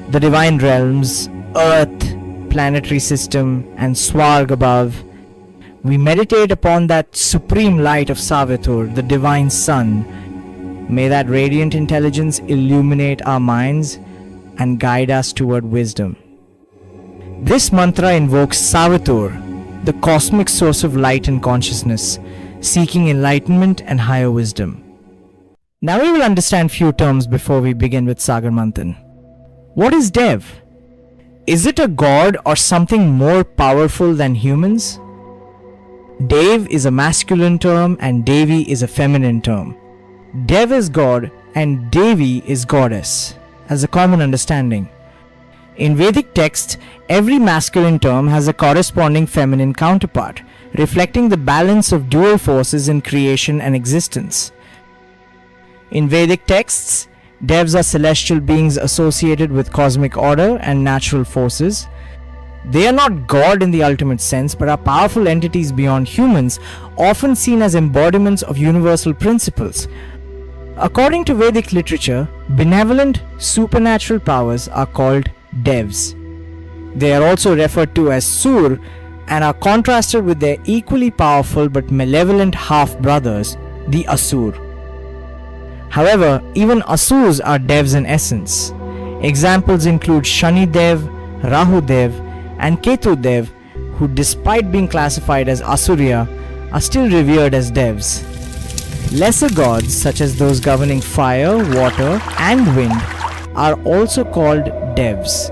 S3: the divine realms, Earth, planetary system, and Swarg above, we meditate upon that supreme light of Savitur, the divine sun. May that radiant intelligence illuminate our minds and guide us toward wisdom. This mantra invokes Savitur, the cosmic source of light and consciousness, seeking enlightenment and higher wisdom. Now we will understand few terms before we begin with Sagar Manthan. What is Dev? Is it a god or something more powerful than humans? Dev is a masculine term and Devi is a feminine term. Dev is god and Devi is goddess, as a common understanding. In Vedic texts, every masculine term has a corresponding feminine counterpart, reflecting the balance of dual forces in creation and existence. In Vedic texts, devs are celestial beings associated with cosmic order and natural forces. They are not God in the ultimate sense, but are powerful entities beyond humans, often seen as embodiments of universal principles. According to Vedic literature, benevolent, supernatural powers are called devs. They are also referred to as Sur and are contrasted with their equally powerful but malevolent half-brothers, the Asur. However, even Asurs are devs in essence. Examples include Shani Dev, Rahu Dev, and Ketu Dev, who despite being classified as Asurya, are still revered as devs. Lesser gods, such as those governing fire, water, and wind, are also called devs.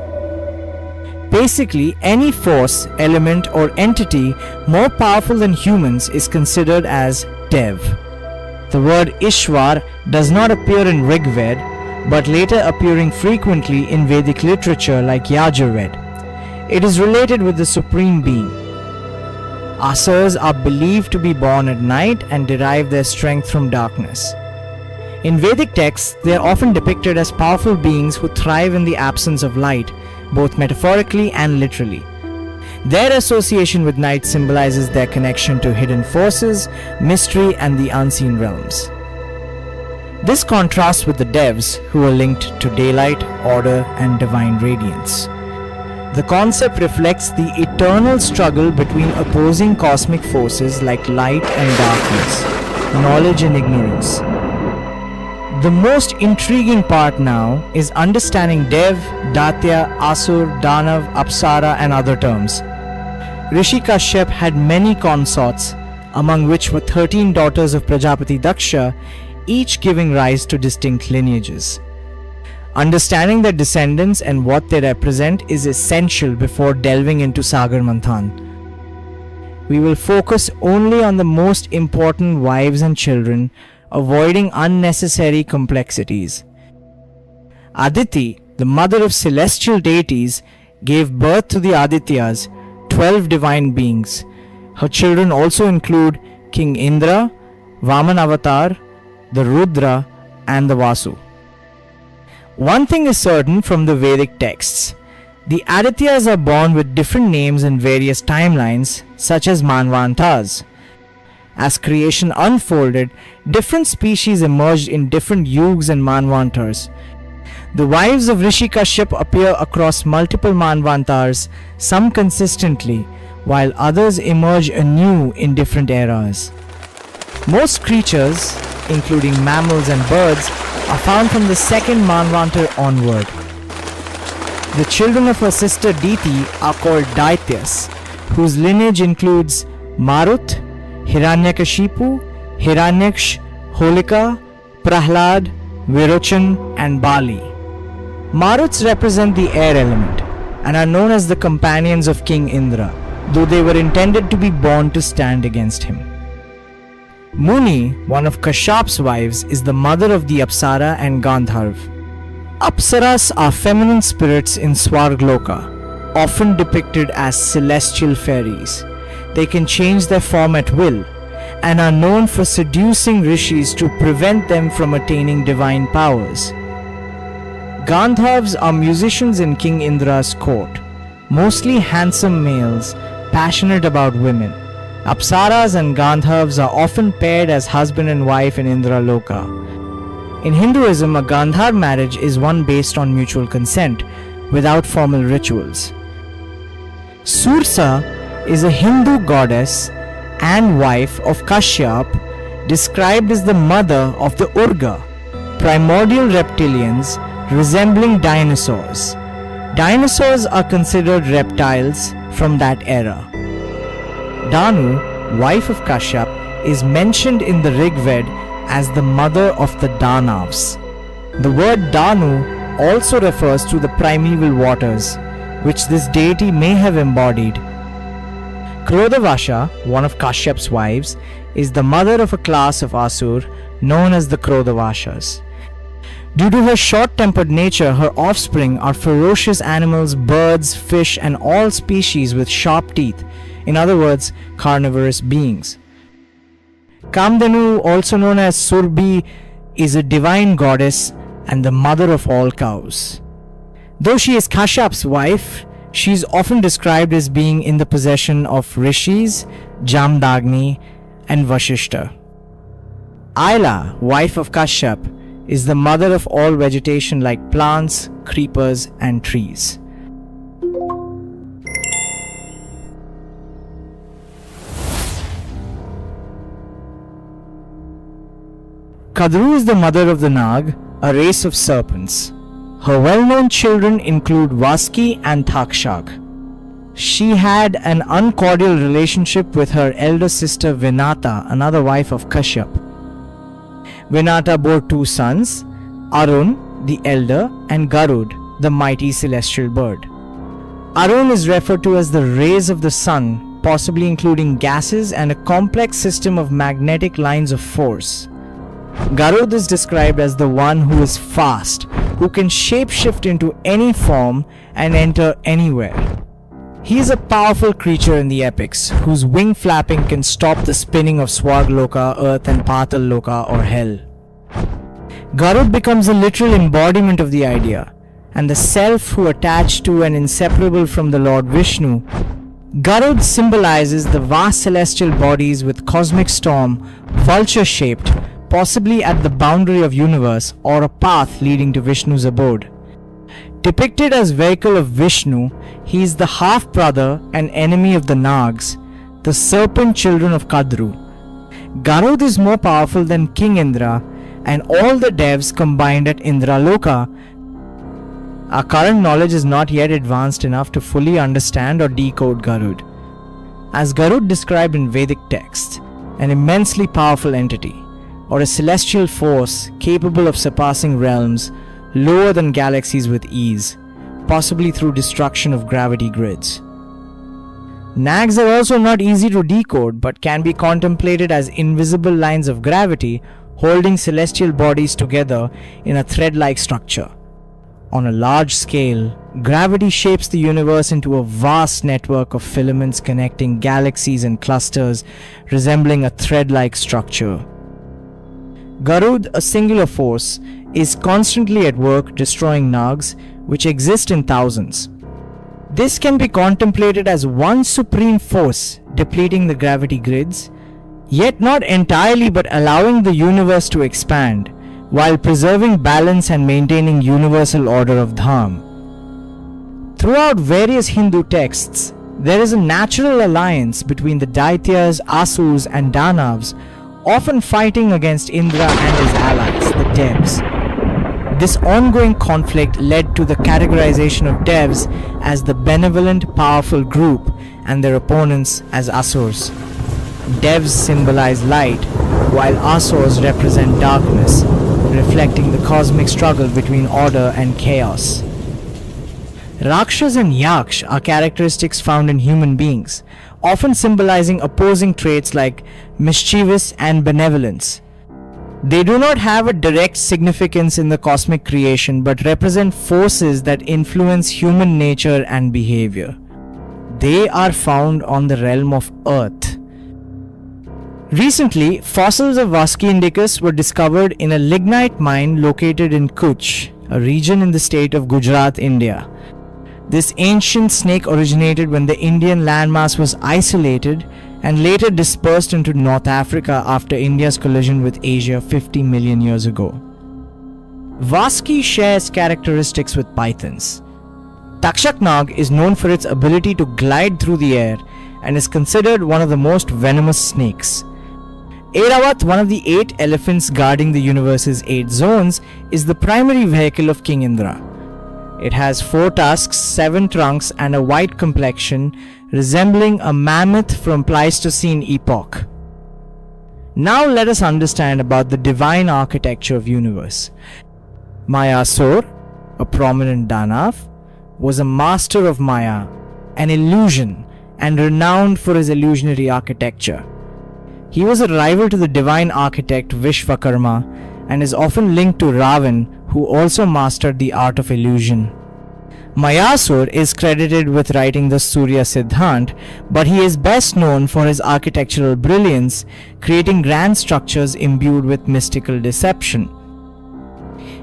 S3: Basically, any force, element, or entity more powerful than humans is considered as dev. The word Ishwar does not appear in Rig Veda, but later appearing frequently in Vedic literature like Yajurveda. It is related with the Supreme Being. Asurs are believed to be born at night and derive their strength from darkness. In Vedic texts, they are often depicted as powerful beings who thrive in the absence of light, both metaphorically and literally. Their association with night symbolizes their connection to hidden forces, mystery, and the unseen realms. This contrasts with the devs, who are linked to daylight, order, and divine radiance. The concept reflects the eternal struggle between opposing cosmic forces like light and darkness, knowledge and ignorance. The most intriguing part now is understanding Dev, Datya, Asur, Danav, Apsara, and other terms. Rishi Kashyap had many consorts, among which were 13 daughters of Prajapati Daksha, each giving rise to distinct lineages. Understanding their descendants and what they represent is essential before delving into Sagar Manthan. We will focus only on the most important wives and children, avoiding unnecessary complexities. Aditi, the mother of celestial deities, gave birth to the Adityas, 12 divine beings. Her children also include King Indra, Vaman Avatar, the Rudra, and the Vasu. One thing is certain from the Vedic texts. The Adityas are born with different names in various timelines, such as Manvantas. As creation unfolded, different species emerged in different yugs and manvantars. The wives of Rishi Kashyap appear across multiple manvantars, some consistently, while others emerge anew in different eras. Most creatures, including mammals and birds, are found from the second manvantar onward. The children of her sister Diti are called Daityas, whose lineage includes Marut, Hiranyakashipu, Hiranyaksh, Holika, Prahlad, Virochan, and Bali. Maruts represent the air element and are known as the companions of King Indra, though they were intended to be born to stand against him. Muni, one of Kashyap's wives, is the mother of the Apsara and Gandharv. Apsaras are feminine spirits in Swargloka, often depicted as celestial fairies. They can change their form at will and are known for seducing rishis to prevent them from attaining divine powers. Gandharvs are musicians in King Indra's court, mostly handsome males, passionate about women. Apsaras and Gandharvs are often paired as husband and wife in Indra Loka. In Hinduism, a Gandharv marriage is one based on mutual consent, without formal rituals. Sursa is a Hindu goddess and wife of Kashyap, described as the mother of the Urga, primordial reptilians resembling dinosaurs. Dinosaurs are considered reptiles from that era. Danu, wife of Kashyap, is mentioned in the Rig Veda as the mother of the Danavs. The word Danu also refers to the primeval waters, which this deity may have embodied. Krodavasha, one of Kashyap's wives, is the mother of a class of Asur known as the Krodavashas. Due to her short-tempered nature, her offspring are ferocious animals, birds, fish, and all species with sharp teeth, in other words, carnivorous beings. Kamdenu, also known as Surbhi, is a divine goddess and the mother of all cows. Though she is Kashyap's wife, she is often described as being in the possession of rishis, Jamdagni, and Vashishta. Aila, wife of Kashyap, is the mother of all vegetation like plants, creepers, and trees. Kadru is the mother of the Nag, a race of serpents. Her well-known children include Vaski and Thakshak. She had an uncordial relationship with her elder sister Vinata, another wife of Kashyap. Vinata bore two sons, Arun, the elder, and Garud, the mighty celestial bird. Arun is referred to as the rays of the sun, possibly including gases and a complex system of magnetic lines of force. Garud is described as the one who is fast, who can shapeshift into any form and enter anywhere. He is a powerful creature in the epics, whose wing flapping can stop the spinning of Swargloka, Earth and Patal Loka or Hell. Garud becomes a literal embodiment of the idea, and the self who attached to and inseparable from the Lord Vishnu. Garud symbolizes the vast celestial bodies with cosmic storm, vulture-shaped, possibly at the boundary of universe or a path leading to Vishnu's abode. Depicted as vehicle of Vishnu, he is the half-brother and enemy of the Nags, the serpent children of Kadru. Garud is more powerful than King Indra and all the devs combined at Indraloka. Our current knowledge is not yet advanced enough to fully understand or decode Garud. As Garud described in Vedic texts, an immensely powerful entity, or a celestial force capable of surpassing realms lower than galaxies with ease, possibly through destruction of gravity grids. Nags are also not easy to decode but can be contemplated as invisible lines of gravity holding celestial bodies together in a thread-like structure. On a large scale, gravity shapes the universe into a vast network of filaments connecting galaxies and clusters resembling a thread-like structure. Garud, a singular force, is constantly at work destroying Nags, which exist in thousands. This can be contemplated as one supreme force depleting the gravity grids, yet not entirely but allowing the universe to expand, while preserving balance and maintaining universal order of Dharma. Throughout various Hindu texts, there is a natural alliance between the Daityas, Asurs and Danavs, often fighting against Indra and his allies, the Devs. This ongoing conflict led to the categorization of Devs as the benevolent, powerful group and their opponents as Asurs. Devs symbolize light, while Asurs represent darkness, reflecting the cosmic struggle between order and chaos. Rakshas and Yaksh are characteristics found in human beings, often symbolizing opposing traits like mischievous and benevolence. They do not have a direct significance in the cosmic creation but represent forces that influence human nature and behavior. They are found on the realm of Earth. Recently, fossils of Vasci indicus were discovered in a lignite mine located in Kutch, a region in the state of Gujarat, India. This ancient snake originated when the Indian landmass was isolated and later dispersed into North Africa after India's collision with Asia 50 million years ago. Vasci shares characteristics with pythons. Takshak is known for its ability to glide through the air and is considered one of the most venomous snakes. Airavat, one of the 8 elephants guarding the universe's 8 zones, is the primary vehicle of King Indra. It has 4 tusks, 7 trunks and a white complexion, resembling a mammoth from Pleistocene epoch. Now let us understand about the divine architecture of universe. Mayasur, a prominent Danav, was a master of Maya, an illusion, and renowned for his illusionary architecture. He was a rival to the divine architect Vishvakarma and is often linked to Ravan, who also mastered the art of illusion. Mayasur is credited with writing the Surya Siddhant, but he is best known for his architectural brilliance, creating grand structures imbued with mystical deception.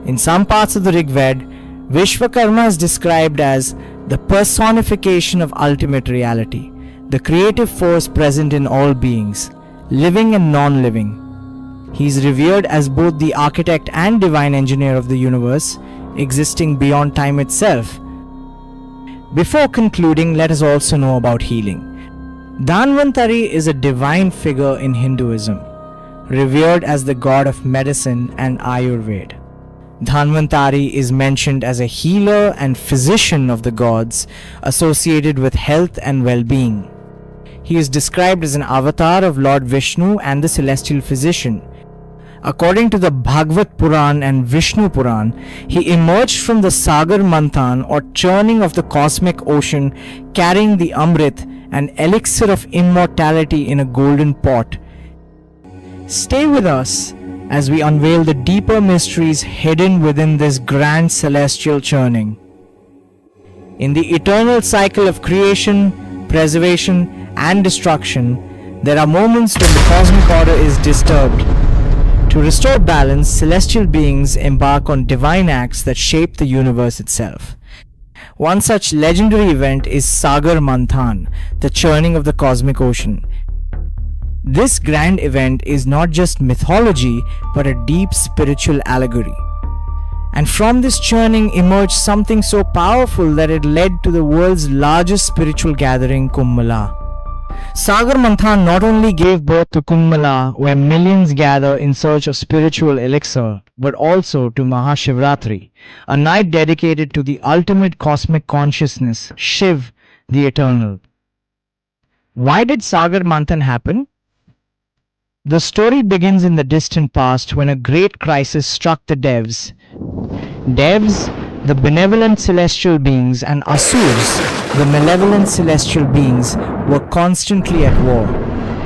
S3: In some parts of the Rig Veda, Vishvakarma is described as the personification of ultimate reality, the creative force present in all beings, living and non-living. He is revered as both the architect and divine engineer of the universe, existing beyond time itself. Before concluding, let us also know about healing. Dhanvantari is a divine figure in Hinduism, revered as the god of medicine and Ayurveda. Dhanvantari is mentioned as a healer and physician of the gods, associated with health and well-being. He is described as an avatar of Lord Vishnu and the celestial physician. According to the Bhagavad Puran and Vishnu Puran, he emerged from the Sagar Manthan or churning of the cosmic ocean, carrying the Amrit, an elixir of immortality in a golden pot. Stay with us as we unveil the deeper mysteries hidden within this grand celestial churning. In the eternal cycle of creation, preservation, and destruction, there are moments when the cosmic order is disturbed. To restore balance, celestial beings embark on divine acts that shape the universe itself. One such legendary event is Sagar Manthan, the churning of the cosmic ocean. This grand event is not just mythology, but a deep spiritual allegory. And from this churning emerged something so powerful that it led to the world's largest spiritual gathering, Kumbh Mela. Sagar Manthan not only gave birth to Kumbh Mela, where millions gather in search of spiritual elixir, but also to Mahashivratri, a night dedicated to the ultimate cosmic consciousness, Shiv, the Eternal. Why did Sagar Manthan happen? The story begins in the distant past when a great crisis struck the Devs. Devs, the benevolent celestial beings, and Asurs, the malevolent celestial beings, were constantly at war,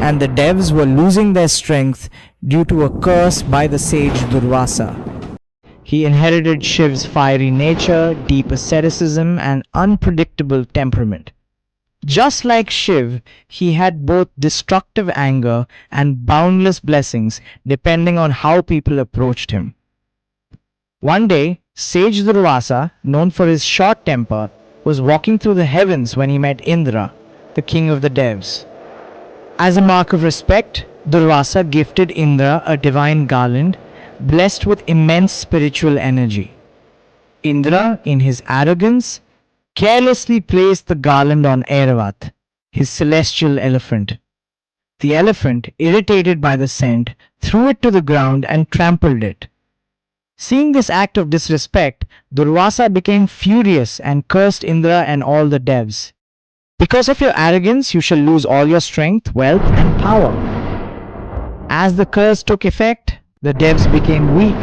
S3: and the Devs were losing their strength due to a curse by the sage Durvasa. He inherited Shiv's fiery nature, deep asceticism, and unpredictable temperament. Just like Shiv, he had both destructive anger and boundless blessings depending on how people approached him. One day, Sage Durvasa, known for his short temper, was walking through the heavens when he met Indra, the king of the Devs. As a mark of respect, Durvasa gifted Indra a divine garland blessed with immense spiritual energy. Indra, in his arrogance, carelessly placed the garland on Airavat, his celestial elephant. The elephant, irritated by the scent, threw it to the ground and trampled it. Seeing this act of disrespect, Durvasa became furious and cursed Indra and all the Devs. Because of your arrogance, you shall lose all your strength, wealth, and power. As the curse took effect, the Devs became weak,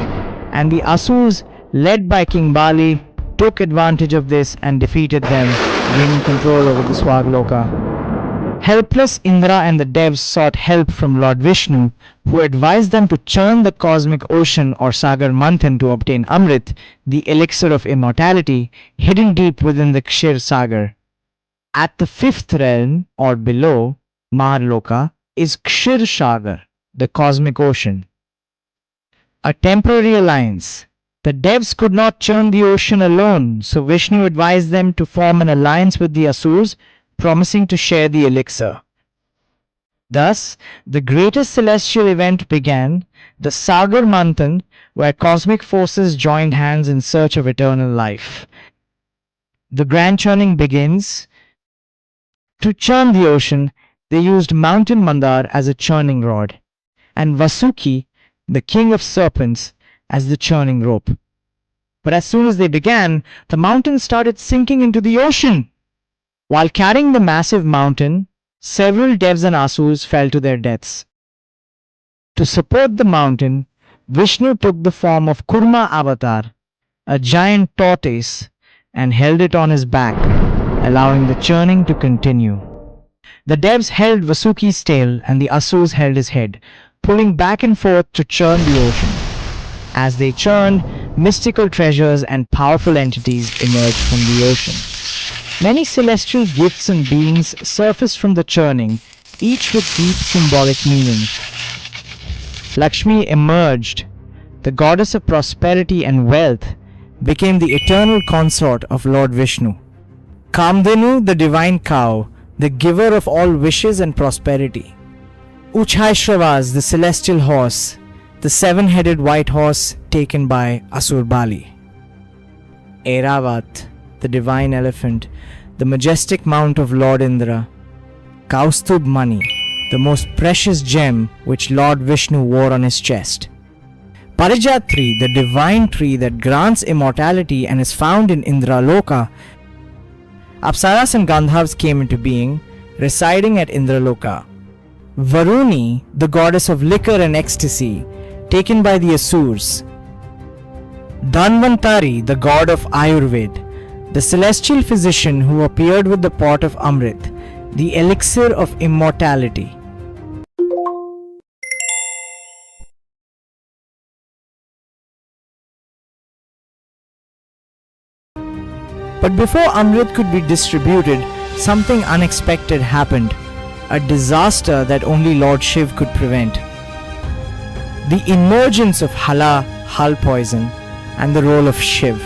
S3: and the Asurs, led by King Bali, took advantage of this and defeated them, gaining control over the Swagloka. Helpless Indra and the Devs sought help from Lord Vishnu, who advised them to churn the cosmic ocean or Sagar Manthan to obtain Amrit, the elixir of immortality, hidden deep within the Kshir Sagar. At the fifth realm, or below, Maharloka, is Kshir Sagar, the cosmic ocean. A temporary alliance. The Devs could not churn the ocean alone, so Vishnu advised them to form an alliance with the Asurs, promising to share the elixir. Thus, the greatest celestial event began, the Sagar Manthan, where cosmic forces joined hands in search of eternal life. The grand churning begins. To churn the ocean, they used mountain Mandar as a churning rod, and Vasuki, the king of serpents, as the churning rope. But as soon as they began, the mountain started sinking into the ocean. While carrying the massive mountain, several Devs and Asurs fell to their deaths. To support the mountain, Vishnu took the form of Kurma Avatar, a giant tortoise, and held it on his back, allowing the churning to continue. The Devs held Vasuki's tail and the Asurs held his head, pulling back and forth to churn the ocean. As they churned, mystical treasures and powerful entities emerged from the ocean. Many celestial gifts and beings surfaced from the churning, each with deep symbolic meaning. Lakshmi emerged. The goddess of prosperity and wealth became the eternal consort of Lord Vishnu. Kamdenu, the divine cow, the giver of all wishes and prosperity. Uchhaishravas, the celestial horse, the seven-headed white horse taken by Asur Bali. Airavat, the divine elephant, the majestic mount of Lord Indra. Kaustubh Mani, the most precious gem which Lord Vishnu wore on his chest. Parijat tree, the divine tree that grants immortality and is found in Indraloka. Apsaras and Gandhavs came into being, residing at Indraloka. Varuni, the goddess of liquor and ecstasy, taken by the Asurs. Dhanvantari, the god of Ayurveda, the celestial physician who appeared with the pot of Amrit, the elixir of immortality. But before Amrit could be distributed, something unexpected happened, a disaster that only Lord Shiv could prevent. The emergence of Hala, hull poison, and the role of Shiv.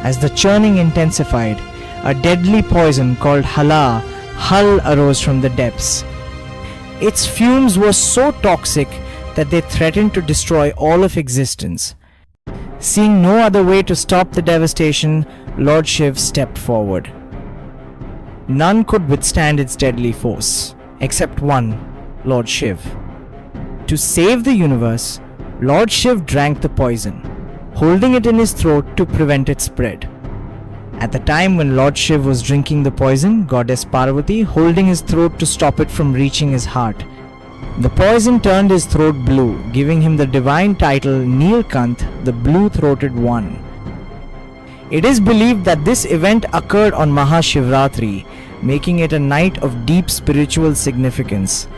S3: As the churning intensified, a deadly poison called Hala, hull, arose from the depths. Its fumes were so toxic that they threatened to destroy all of existence. Seeing no other way to stop the devastation, Lord Shiv stepped forward. None could withstand its deadly force, except one, Lord Shiv. To save the universe, Lord Shiv drank the poison, holding it in his throat to prevent its spread. At the time when Lord Shiv was drinking the poison, Goddess Parvati holding his throat to stop it from reaching his heart. The poison turned his throat blue, giving him the divine title Neelkant, the blue-throated one. It is believed that this event occurred on Mahashivratri, making it a night of deep spiritual significance.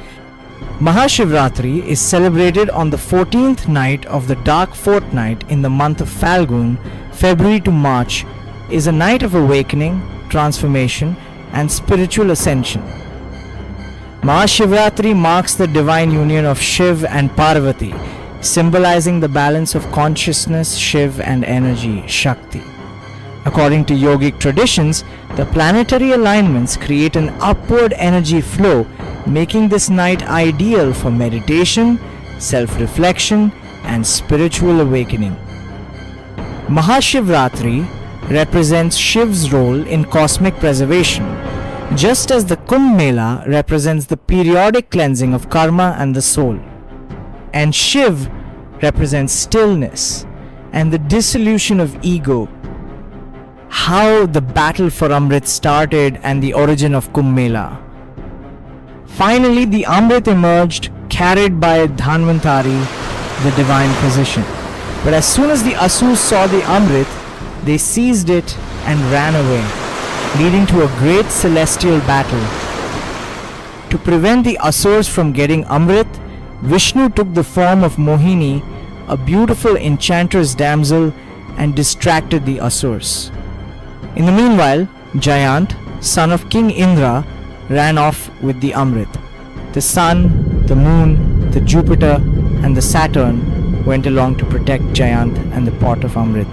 S3: Mahashivratri is celebrated on the 14th night of the dark fortnight in the month of Falgun. February to March is a night of awakening, transformation, and spiritual ascension. Mahashivratri marks the divine union of Shiv and Parvati, symbolizing the balance of consciousness, Shiv, and energy, Shakti. According to yogic traditions, the planetary alignments create an upward energy flow, making this night ideal for meditation, self-reflection, and spiritual awakening. Mahashivratri represents Shiv's role in cosmic preservation, just as the Kumbh Mela represents the periodic cleansing of karma and the soul. And Shiv represents stillness and the dissolution of ego. How the battle for Amrit started and the origin of Kumbh Mela. Finally, the Amrit emerged, carried by Dhanvantari, the divine physician. But as soon as the Asurs saw the Amrit, they seized it and ran away, leading to a great celestial battle. To prevent the Asurs from getting Amrit, Vishnu took the form of Mohini, a beautiful enchantress damsel, and distracted the Asurs. In the meanwhile, Jayant, son of King Indra, ran off with the Amrit. The sun, the moon, the Jupiter, and the Saturn went along to protect Jayant and the pot of Amrit.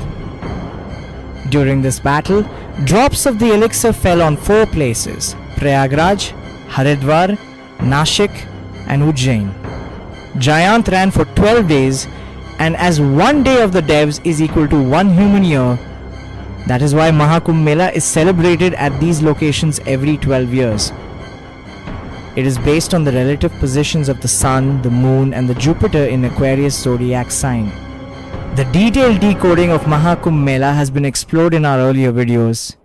S3: During this battle, drops of the elixir fell on 4 places: Prayagraj, Haridwar, Nashik, and Ujjain. Jayant ran for 12 days, and as one day of the devs is equal to 1 human year, that is why Mahakumbh Mela is celebrated at these locations every 12 years. It is based on the relative positions of the Sun, the Moon, and the Jupiter in Aquarius zodiac sign. The detailed decoding of Mahakumbh Mela has been explored in our earlier videos.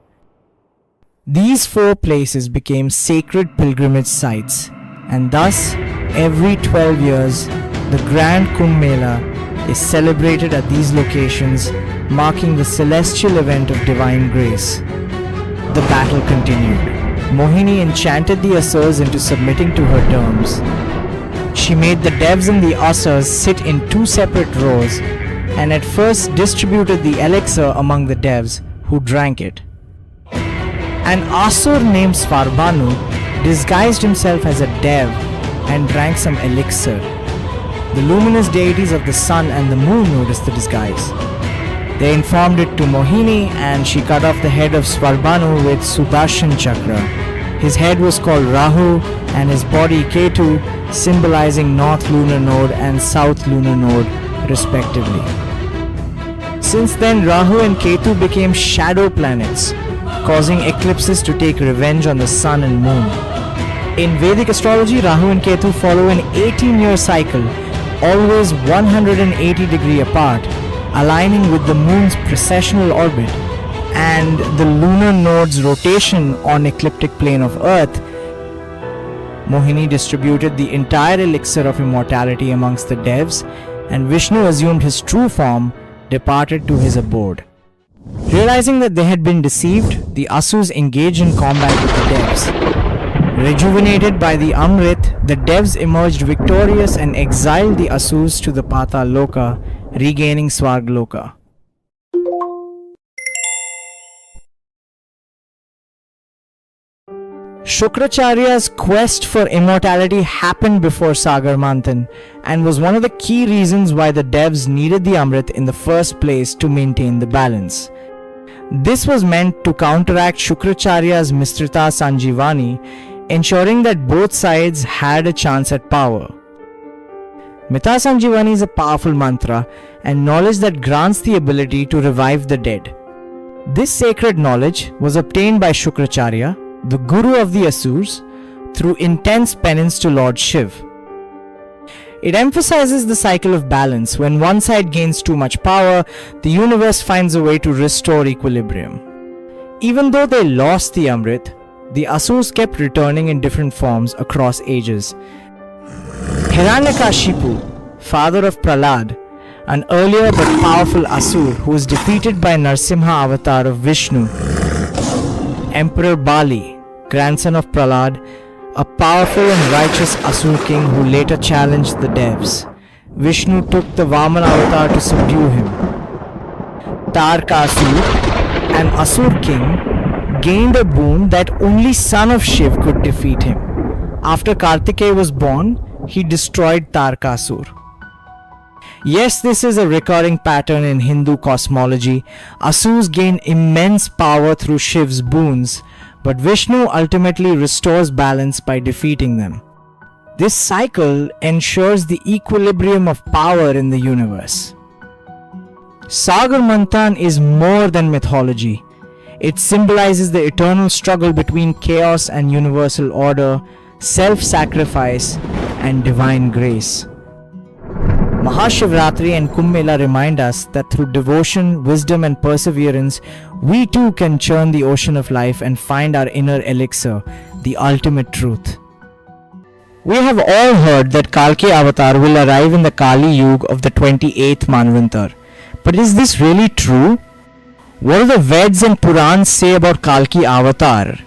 S3: These 4 places became sacred pilgrimage sites, and thus every 12 years the Grand Kumbh Mela is celebrated at these locations, marking the celestial event of divine grace. The battle continued. Mohini enchanted the Asurs into submitting to her terms. She made the devs and the Asurs sit in 2 separate rows, and at first distributed the elixir among the devs, who drank it. An Asur named Svarbhanu disguised himself as a dev and drank some elixir. The luminous deities of the sun and the moon noticed the disguise. They informed it to Mohini, and she cut off the head of Svarbhanu with Sudarshan Chakra. His head was called Rahu and his body Ketu, symbolizing North Lunar Node and South Lunar Node respectively. Since then, Rahu and Ketu became shadow planets, causing eclipses to take revenge on the sun and moon. In Vedic astrology, Rahu and Ketu follow an 18-year cycle, always 180 apart, aligning with the moon's precessional orbit and the lunar node's rotation on ecliptic plane of Earth. Mohini distributed the entire elixir of immortality amongst the devs, and Vishnu assumed his true form, departed to his abode. Realizing that they had been deceived, the Asurs engaged in combat with the devs. Rejuvenated by the Amrit, the devs emerged victorious and exiled the Asurs to the Patal Loka, regaining Swarg Loka. Shukracharya's quest for immortality happened before Sagar Manthan and was one of the key reasons why the devs needed the Amrit in the first place to maintain the balance. This was meant to counteract Shukracharya's Mistrita Sanjivani, ensuring that both sides had a chance at power. Mita Sanjivani is a powerful mantra and knowledge that grants the ability to revive the dead. This sacred knowledge was obtained by Shukracharya, the guru of the Asurs, through intense penance to Lord Shiv. It emphasizes the cycle of balance. When one side gains too much power, the universe finds a way to restore equilibrium. Even though they lost the Amrit, the Asurs kept returning in different forms across ages. Hiranyakashipu, father of Prahlad, an earlier but powerful Asur who was defeated by Narsimha avatar of Vishnu. Emperor Bali, grandson of Prahlad, a powerful and righteous Asur king who later challenged the devs. Vishnu took the Vaman avatar to subdue him. Tarkasur, an Asur king, gained a boon that only son of Shiv could defeat him. After Kartikeya was born, he destroyed Tarkasur. Yes, this is a recurring pattern in Hindu cosmology. Asurs gain immense power through Shiv's boons, but Vishnu ultimately restores balance by defeating them. This cycle ensures the equilibrium of power in the universe. Sagar Manthan is more than mythology. It symbolizes the eternal struggle between chaos and universal order, self-sacrifice and divine grace. Mahashivratri and Kumbh Mela remind us that through devotion, wisdom and perseverance, we too can churn the ocean of life and find our inner elixir, the ultimate truth. We have all heard that Kalki avatar will arrive in the Kali Yuga of the 28th Manvantar. But is this really true? What do the Veds and Purans say about Kalki avatar?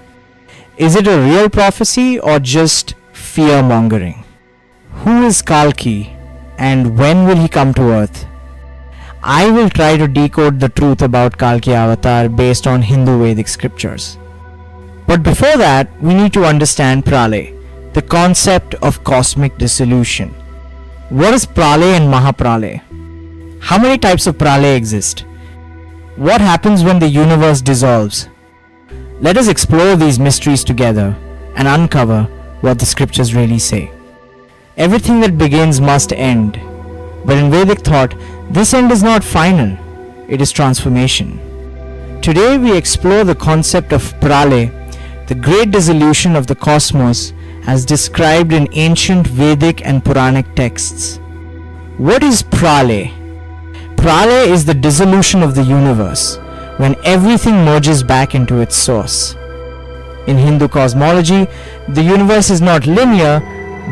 S3: Is it a real prophecy or just fear-mongering? Who is Kalki? And when will he come to earth? I will try to decode the truth about Kalki avatar based on Hindu Vedic scriptures. But before that, we need to understand Pralay, the concept of cosmic dissolution. What is Pralay and Mahapralay? How many types of Pralay exist? What happens when the universe dissolves? Let us explore these mysteries together and uncover what the scriptures really say. Everything that begins must end, but in Vedic thought, this end is not final, it is transformation. Today we explore the concept of Pralay, the great dissolution of the cosmos as described in ancient Vedic and Puranic texts. What is Pralay? Pralay is the dissolution of the universe, when everything merges back into its source. In Hindu cosmology, the universe is not linear,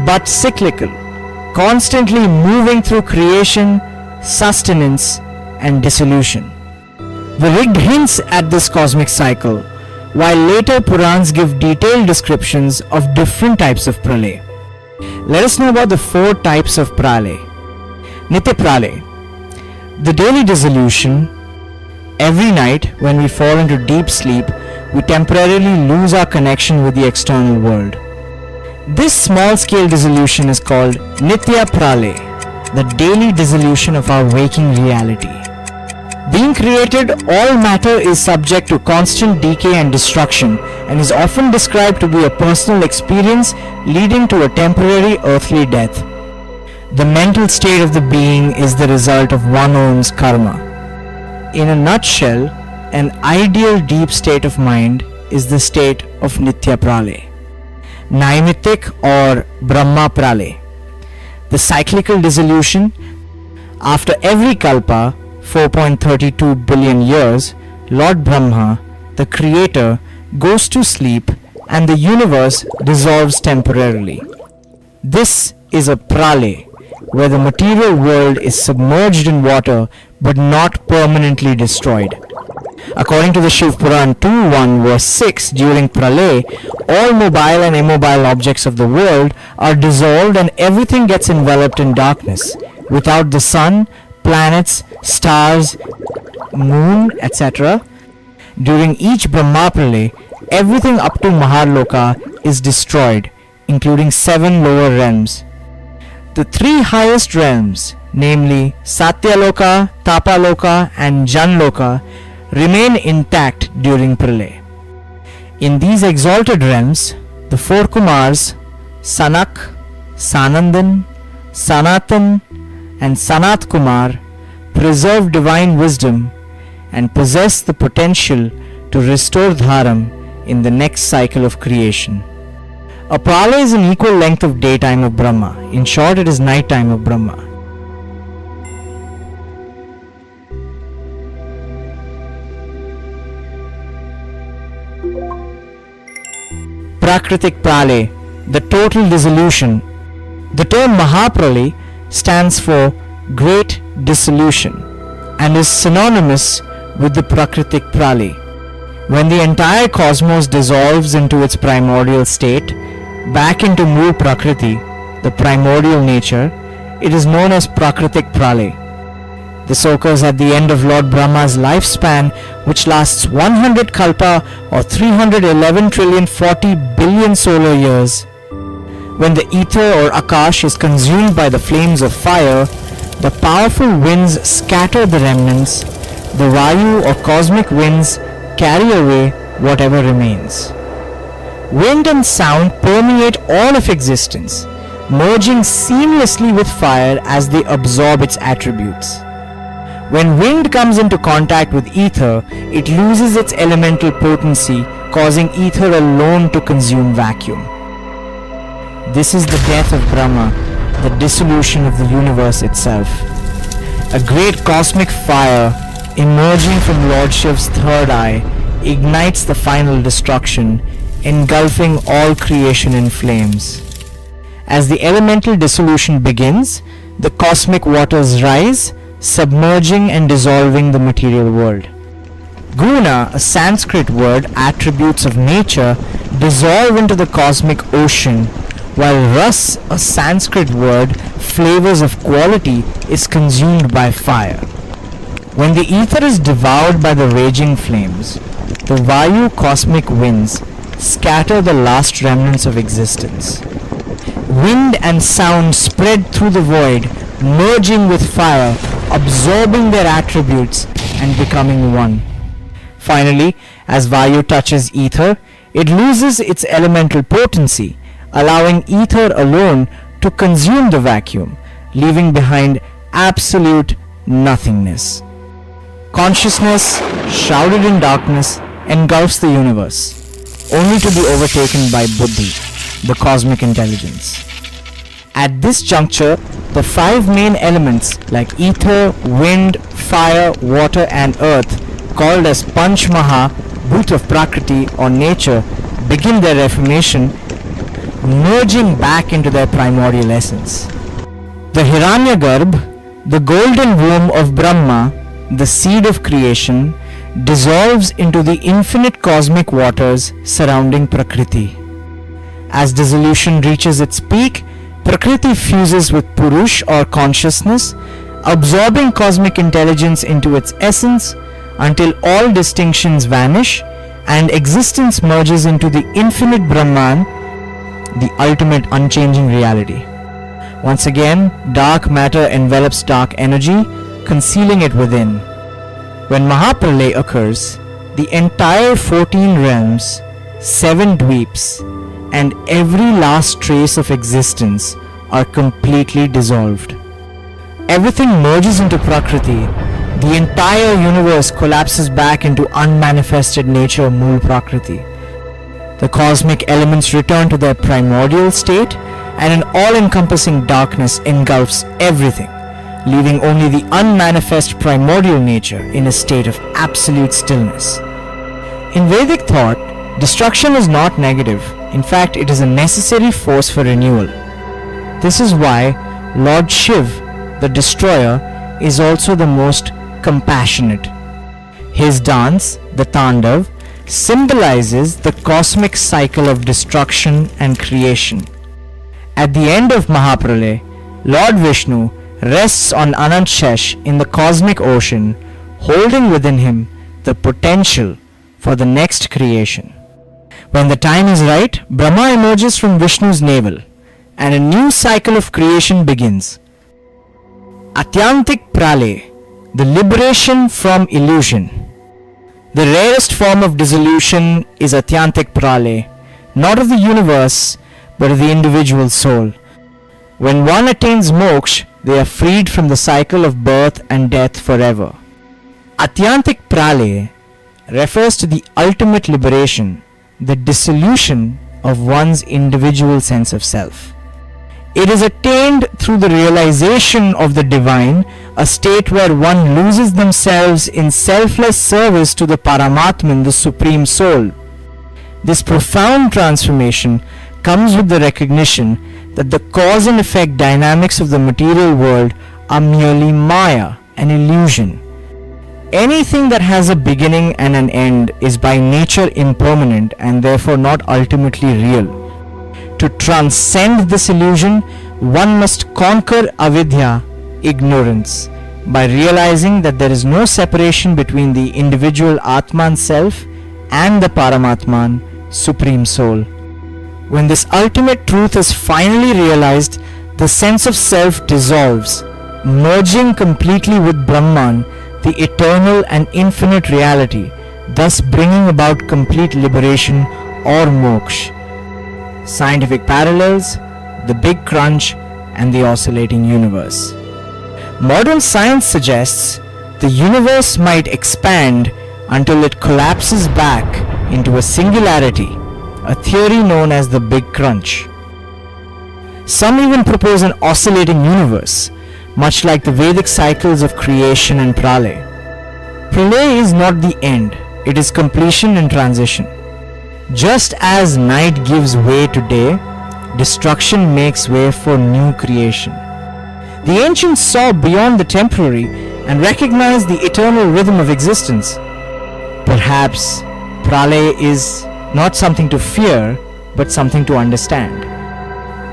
S3: but cyclical, constantly moving through creation, sustenance, and dissolution. The Rig hints at this cosmic cycle, while later Purans give detailed descriptions of different types of Pralay. Let us know about the 4 types of Pralay. Nitya Pralay, the daily dissolution. Every night when we fall into deep sleep, we temporarily lose our connection with the external world. This small-scale dissolution is called Nitya Pralay, the daily dissolution of our waking reality. Being created, all matter is subject to constant decay and destruction and is often described to be a personal experience leading to a temporary earthly death. The mental state of the being is the result of one's own karma. In a nutshell, an ideal deep state of mind is the state of Nitya Pralay. Naimittic or Brahma Pralay, the cyclical dissolution. After every kalpa, 4.32 billion years, Lord Brahma, the creator, goes to sleep and the universe dissolves temporarily. This is a pralay, where the material world is submerged in water but not permanently destroyed. According to the Shiv Puran 2.1 verse 6, during pralay, all mobile and immobile objects of the world are dissolved and everything gets enveloped in darkness. Without the sun, planets, stars, moon, etc. During each Brahma pralay, everything up to Maharloka is destroyed, including 7 lower realms. The 3 highest realms, namely Satyaloka, Tapaloka and Janloka, remain intact during pralay. In these exalted realms, the 4 Kumars, Sanak, Sanandan, Sanatan and Sanat Kumar preserve divine wisdom and possess the potential to restore Dharam in the next cycle of creation. A pralay is an equal length of daytime of Brahma. In short, it is night time of Brahma. Prakritik Pralay, the total dissolution. The term Mahapralay stands for Great Dissolution and is synonymous with the Prakritik Pralay. When the entire cosmos dissolves into its primordial state, back into Mool Prakriti, the primordial nature, it is known as Prakritik Pralay. This occurs at the end of Lord Brahma's lifespan, which lasts 100 kalpa or 311,040 billion solar years. When the ether or akash is consumed by the flames of fire, the powerful winds scatter the remnants. The vayu or cosmic winds carry away whatever remains. Wind and sound permeate all of existence, merging seamlessly with fire as they absorb its attributes. When wind comes into contact with ether, it loses its elemental potency, causing ether alone to consume vacuum. This is the death of Brahma, the dissolution of the universe itself. A great cosmic fire emerging from Lord Shiv's third eye ignites the final destruction, engulfing all creation in flames. As the elemental dissolution begins, the cosmic waters rise, submerging and dissolving the material world. Guna, a Sanskrit word, attributes of nature, dissolve into the cosmic ocean, while ras, a Sanskrit word, flavors of quality, is consumed by fire. When the ether is devoured by the raging flames, the vayu cosmic winds scatter the last remnants of existence. Wind and sound spread through the void, merging with fire, absorbing their attributes and becoming one. Finally, as vayu touches ether, it loses its elemental potency, allowing ether alone to consume the vacuum, leaving behind absolute nothingness. Consciousness, shrouded in darkness, engulfs the universe, only to be overtaken by buddhi, the cosmic intelligence. At this juncture, the 5 main elements like ether, wind, fire, water and earth, called as Panch Maha, Bhut of Prakriti or nature, begin their reformation, merging back into their primordial essence. The Hiranyagarbh, the golden womb of Brahma, the seed of creation, dissolves into the infinite cosmic waters surrounding Prakriti. As dissolution reaches its peak, Prakriti fuses with Purush or consciousness, absorbing cosmic intelligence into its essence until all distinctions vanish and existence merges into the infinite Brahman, the ultimate unchanging reality. Once again, dark matter envelops dark energy, concealing it within. When Mahapralay occurs, the entire 14 realms, 7 dweeps, and every last trace of existence are completely dissolved. Everything merges into Prakriti. The entire universe collapses back into unmanifested nature, Mool Prakriti. The cosmic elements return to their primordial state, and an all-encompassing darkness engulfs everything, leaving only the unmanifest primordial nature in a state of absolute stillness. In Vedic thought, Destruction is not negative. In fact, it is a necessary force for renewal. This is why Lord Shiv, the destroyer, is also the most compassionate. His dance, the Tandav, symbolizes the cosmic cycle of destruction and creation. At the end of Mahapralaya, Lord Vishnu rests on Anant Shesh in the cosmic ocean, holding within him the potential for the next creation. When the time is right, Brahma emerges from Vishnu's navel, and a new cycle of creation begins. Atyantik Pralay, the liberation from illusion. The rarest form of dissolution is Atyantik Pralay, not of the universe, but of the individual soul. When one attains moksha, they are freed from the cycle of birth and death forever. Atyantik Pralay refers to the ultimate liberation, the dissolution of one's individual sense of self. It is attained through the realization of the divine, a state where one loses themselves in selfless service to the Paramatman, the Supreme Soul. This profound transformation comes with the recognition that the cause and effect dynamics of the material world are merely Maya, an illusion. Anything that has a beginning and an end is by nature impermanent and therefore not ultimately real. To transcend this illusion, one must conquer avidya, ignorance, by realizing that there is no separation between the individual Atman self and the Paramatman, Supreme Soul. When this ultimate truth is finally realized, the sense of self dissolves, merging completely with Brahman, the eternal and infinite reality, thus bringing about complete liberation or moksha. Scientific parallels, the Big Crunch, and the oscillating universe. Modern science suggests the universe might expand until it collapses back into a singularity, a theory known as the Big Crunch. Some even propose an oscillating universe, much like the Vedic cycles of creation and pralay. Pralay is not the end, it is completion and transition. Just as night gives way to day, destruction makes way for new creation. The ancients saw beyond the temporary and recognized the eternal rhythm of existence. Perhaps pralay is not something to fear, but something to understand.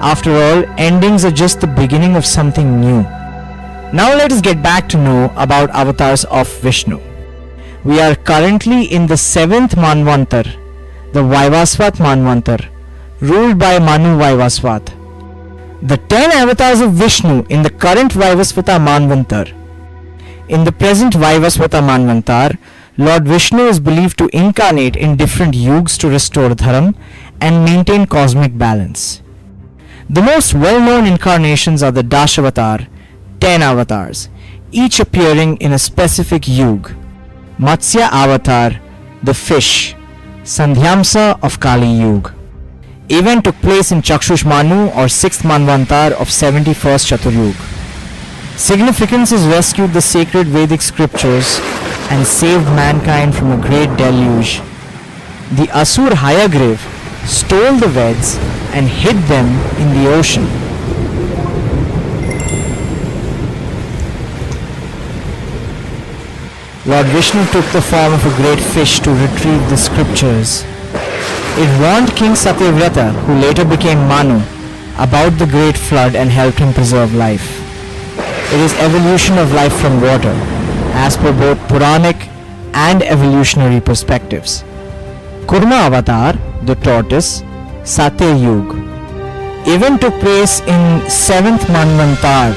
S3: After all, endings are just the beginning of something new. Now let us get back to know about avatars of Vishnu. We are currently in the 7th Manvantar, the Vaivasvat Manvantar, ruled by Manu Vaivasvat. The 10 avatars of Vishnu in the current Vaivasvata Manvantar. In the present Vaivasvata Manvantar, Lord Vishnu is believed to incarnate in different yugas to restore dharma and maintain cosmic balance. The most well-known incarnations are the Dashavatar, 10 avatars, each appearing in a specific yuga. Matsya Avatar, the fish, Sandhyamsa of Kali Yuga. Event took place in Chakshush Manu or 6th Manvantar of 71st Chaturyuga. Significance is rescued the sacred Vedic scriptures and saved mankind from a great deluge. The Asur Hayagrave stole the Veds and hid them in the ocean. Lord Vishnu took the form of a great fish to retrieve the scriptures. It warned King Satyavrata, who later became Manu, about the great flood and helped him preserve life. It is evolution of life from water, as per both Puranic and evolutionary perspectives. Kurma Avatar, the tortoise, Satya Yuga. Event took place in 7th Manvantar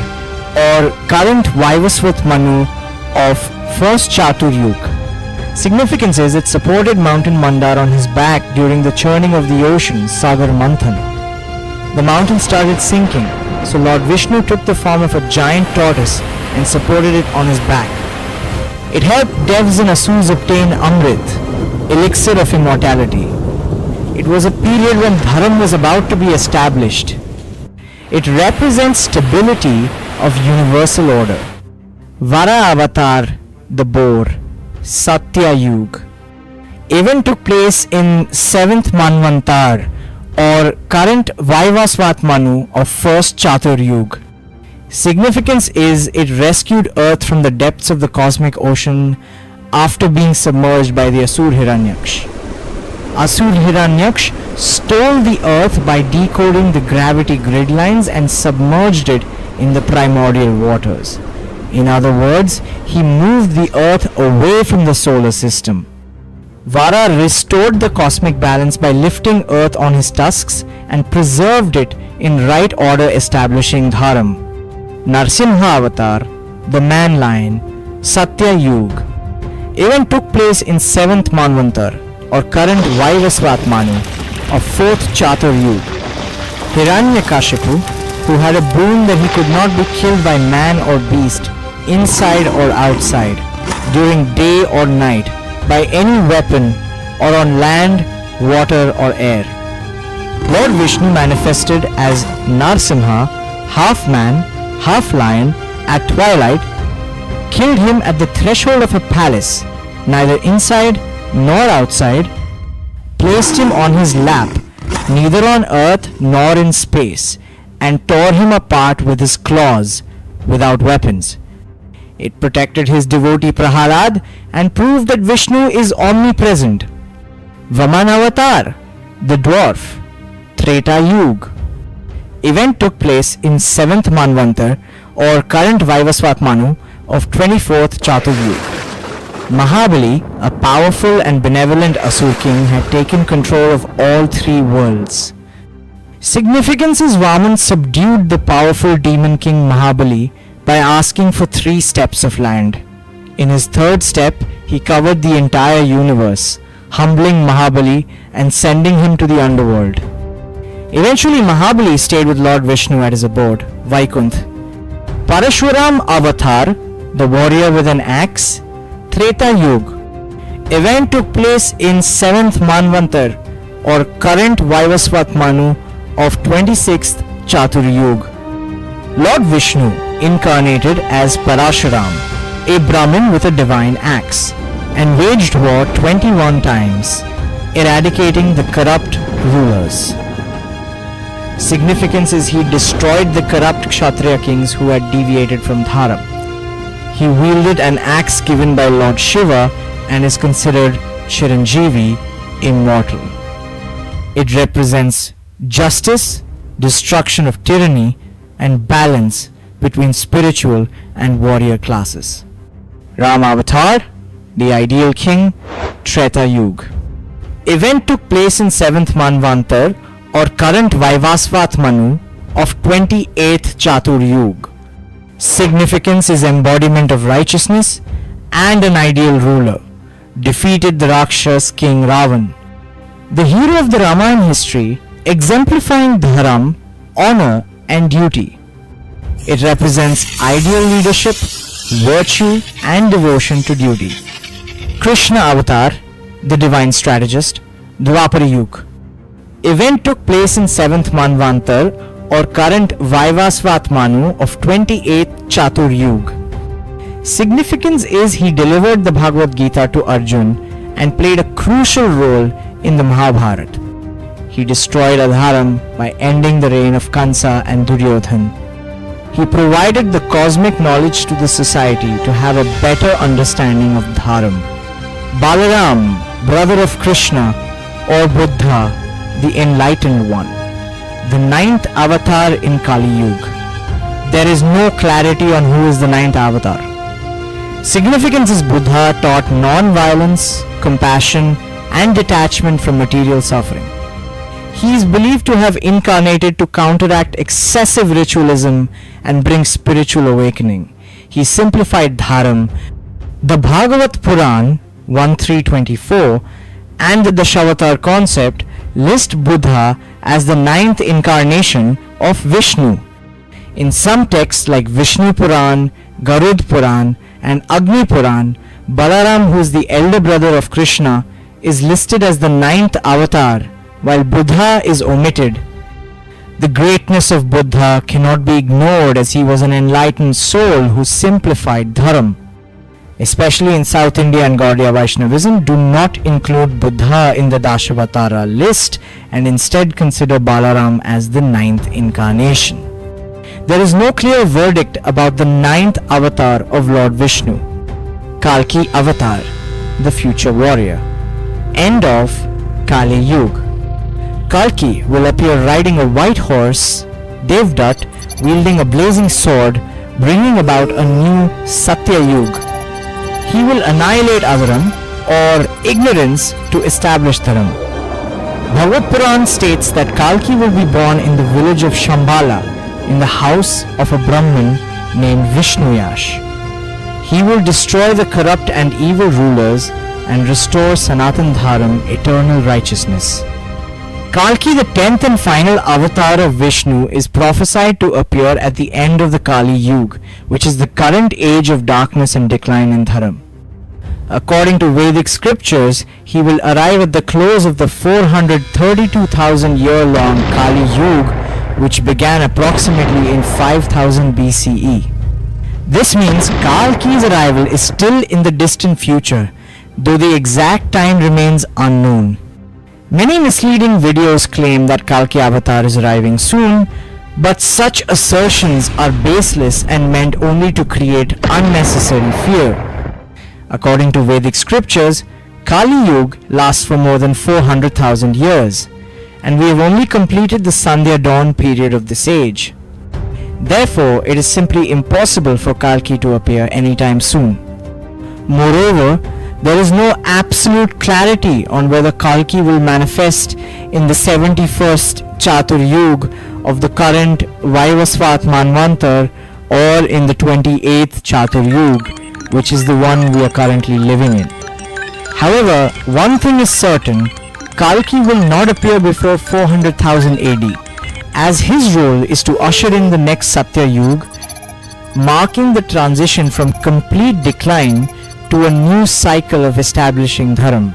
S3: or current Vaivasvat Manu of 1st Chaturyuga. Significance is it supported mountain Mandar on his back during the churning of the ocean, Sagar Manthan. The mountain started sinking, so Lord Vishnu took the form of a giant tortoise and supported it on his back. It helped devs and asurs obtain Amrit, elixir of immortality. It was a period when Dharma was about to be established. It represents stability of universal order. Vara Avatar, the boar, Satya Yuga. Event took place in 7th Manvantar or current Vaivasvat Manu of 1st Chatur Yuga. Significance is it rescued Earth from the depths of the cosmic ocean after being submerged by the Asur Hiranyaksh. Asur Hiranyaksh stole the Earth by decoding the gravity grid lines and submerged it in the primordial waters. In other words, he moved the Earth away from the solar system. Vara restored the cosmic balance by lifting Earth on his tusks and preserved it in right order, establishing Dharam. Narsimha Avatar, the man lion, Satya Yuga. Event took place in 7th Manvantar or current Vaivasvat Manu of 4th Chatur Yuga. Hiranyakashipu, who had a boon that he could not be killed by man or beast, inside or outside, during day or night, by any weapon, or on land, water or air. Lord Vishnu manifested as Narsimha, half man, half lion, at twilight, killed him at the threshold of a palace, neither inside nor outside, placed him on his lap, neither on earth nor in space, and tore him apart with his claws, without weapons. It protected his devotee Prahalad and proved that Vishnu is omnipresent. Vaman Avatar, the dwarf, Treta Yuga. Event took place in 7th Manvantar or current Vaivasvat Manu of 24th Chatur Yuga. Mahabali, a powerful and benevolent Asur king, had taken control of all three worlds. Significance is Vaman subdued the powerful demon king Mahabali by asking for 3 steps of land. In his 3rd step, he covered the entire universe, humbling Mahabali and sending him to the underworld. Eventually, Mahabali stayed with Lord Vishnu at his abode, Vaikunth. Parashuram Avatar, the warrior with an axe, Treta Yuga. Event took place in 7th Manvantar or current Vaivasvat Manu of 26th Chatur Yuga. Lord Vishnu incarnated as Parashuram, a Brahmin with a divine axe, and waged war 21 times, eradicating the corrupt rulers. Significance is he destroyed the corrupt Kshatriya kings who had deviated from Dharam. He wielded an axe given by Lord Shiva and is considered Chiranjeevi, immortal. It represents justice, destruction of tyranny, and balance between spiritual and warrior classes. Ram Avatar, the ideal king, Treta Yuga. Event took place in 7th Manvantar or current Vaivasvat Manu of 28th Chatur Yuga. Significance is embodiment of righteousness and an ideal ruler. Defeated the Rakshas king Ravan. The hero of the Ramayana history, exemplifying dharam, honor and duty. It represents ideal leadership, virtue and devotion to duty. Krishna Avatar, the divine strategist, Dwapara Yuga. Event took place in 7th Manvantar or current Vaivasvat Manu of 28th Chatur Yuga. Significance is he delivered the Bhagavad Gita to Arjun and played a crucial role in the Mahabharata. He destroyed Adharam by ending the reign of Kansa and Duryodhan. He provided the cosmic knowledge to the society to have a better understanding of Dharam. Balaram, brother of Krishna or Buddha, the enlightened one, the 9th avatar in Kali Yuga. There is no clarity on who is the 9th avatar. Significance is Buddha taught non-violence, compassion and detachment from material suffering. He is believed to have incarnated to counteract excessive ritualism and bring spiritual awakening. He simplified Dharam. The Bhagavat Puran 1.3.24 and the Dashavatar concept list Buddha as the 9th incarnation of Vishnu. In some texts like Vishnu Puran, Garud Puran and Agni Puran, Balaram, who is the elder brother of Krishna, is listed as the 9th avatar, while Buddha is omitted. The greatness of Buddha cannot be ignored as he was an enlightened soul who simplified Dharam. especially in South India and Gaudiya Vaishnavism, do not include Buddha in the Dashavatara list and instead consider Balaram as the 9th incarnation. There is no clear verdict about the 9th avatar of Lord Vishnu, Kalki Avatar, the future warrior. End of Kali Yuga. Kalki will appear riding a white horse, Devdutt, wielding a blazing sword, bringing about a new Satya Yuga. He will annihilate Avaram or ignorance to establish Dharam. Bhagavad Puran states that Kalki will be born in the village of Shambhala in the house of a Brahmin named Vishnuyash. He will destroy the corrupt and evil rulers and restore Sanatan Dharma, eternal righteousness. Kalki, the 10th and final avatar of Vishnu, is prophesied to appear at the end of the Kali Yuga, which is the current age of darkness and decline in Dharma. According to Vedic scriptures, he will arrive at the close of the 432,000 year long Kali Yuga, which began approximately in 5000 BCE. This means Kalki's arrival is still in the distant future, though the exact time remains unknown. Many misleading videos claim that Kalki Avatar is arriving soon, but such assertions are baseless and meant only to create unnecessary fear. According to Vedic scriptures, Kali Yuga lasts for more than 400,000 years, and we have only completed the Sandhya dawn period of this age. Therefore, it is simply impossible for Kalki to appear anytime soon. Moreover, there is no absolute clarity on whether Kalki will manifest in the 71st Chatur Yuga of the current Vaivasvat Manvantar or in the 28th Chatur Yuga, which is the one we are currently living in. However, one thing is certain, Kalki will not appear before 400,000 AD, as his role is to usher in the next Satya Yuga, marking the transition from complete decline to a new cycle of establishing Dharma.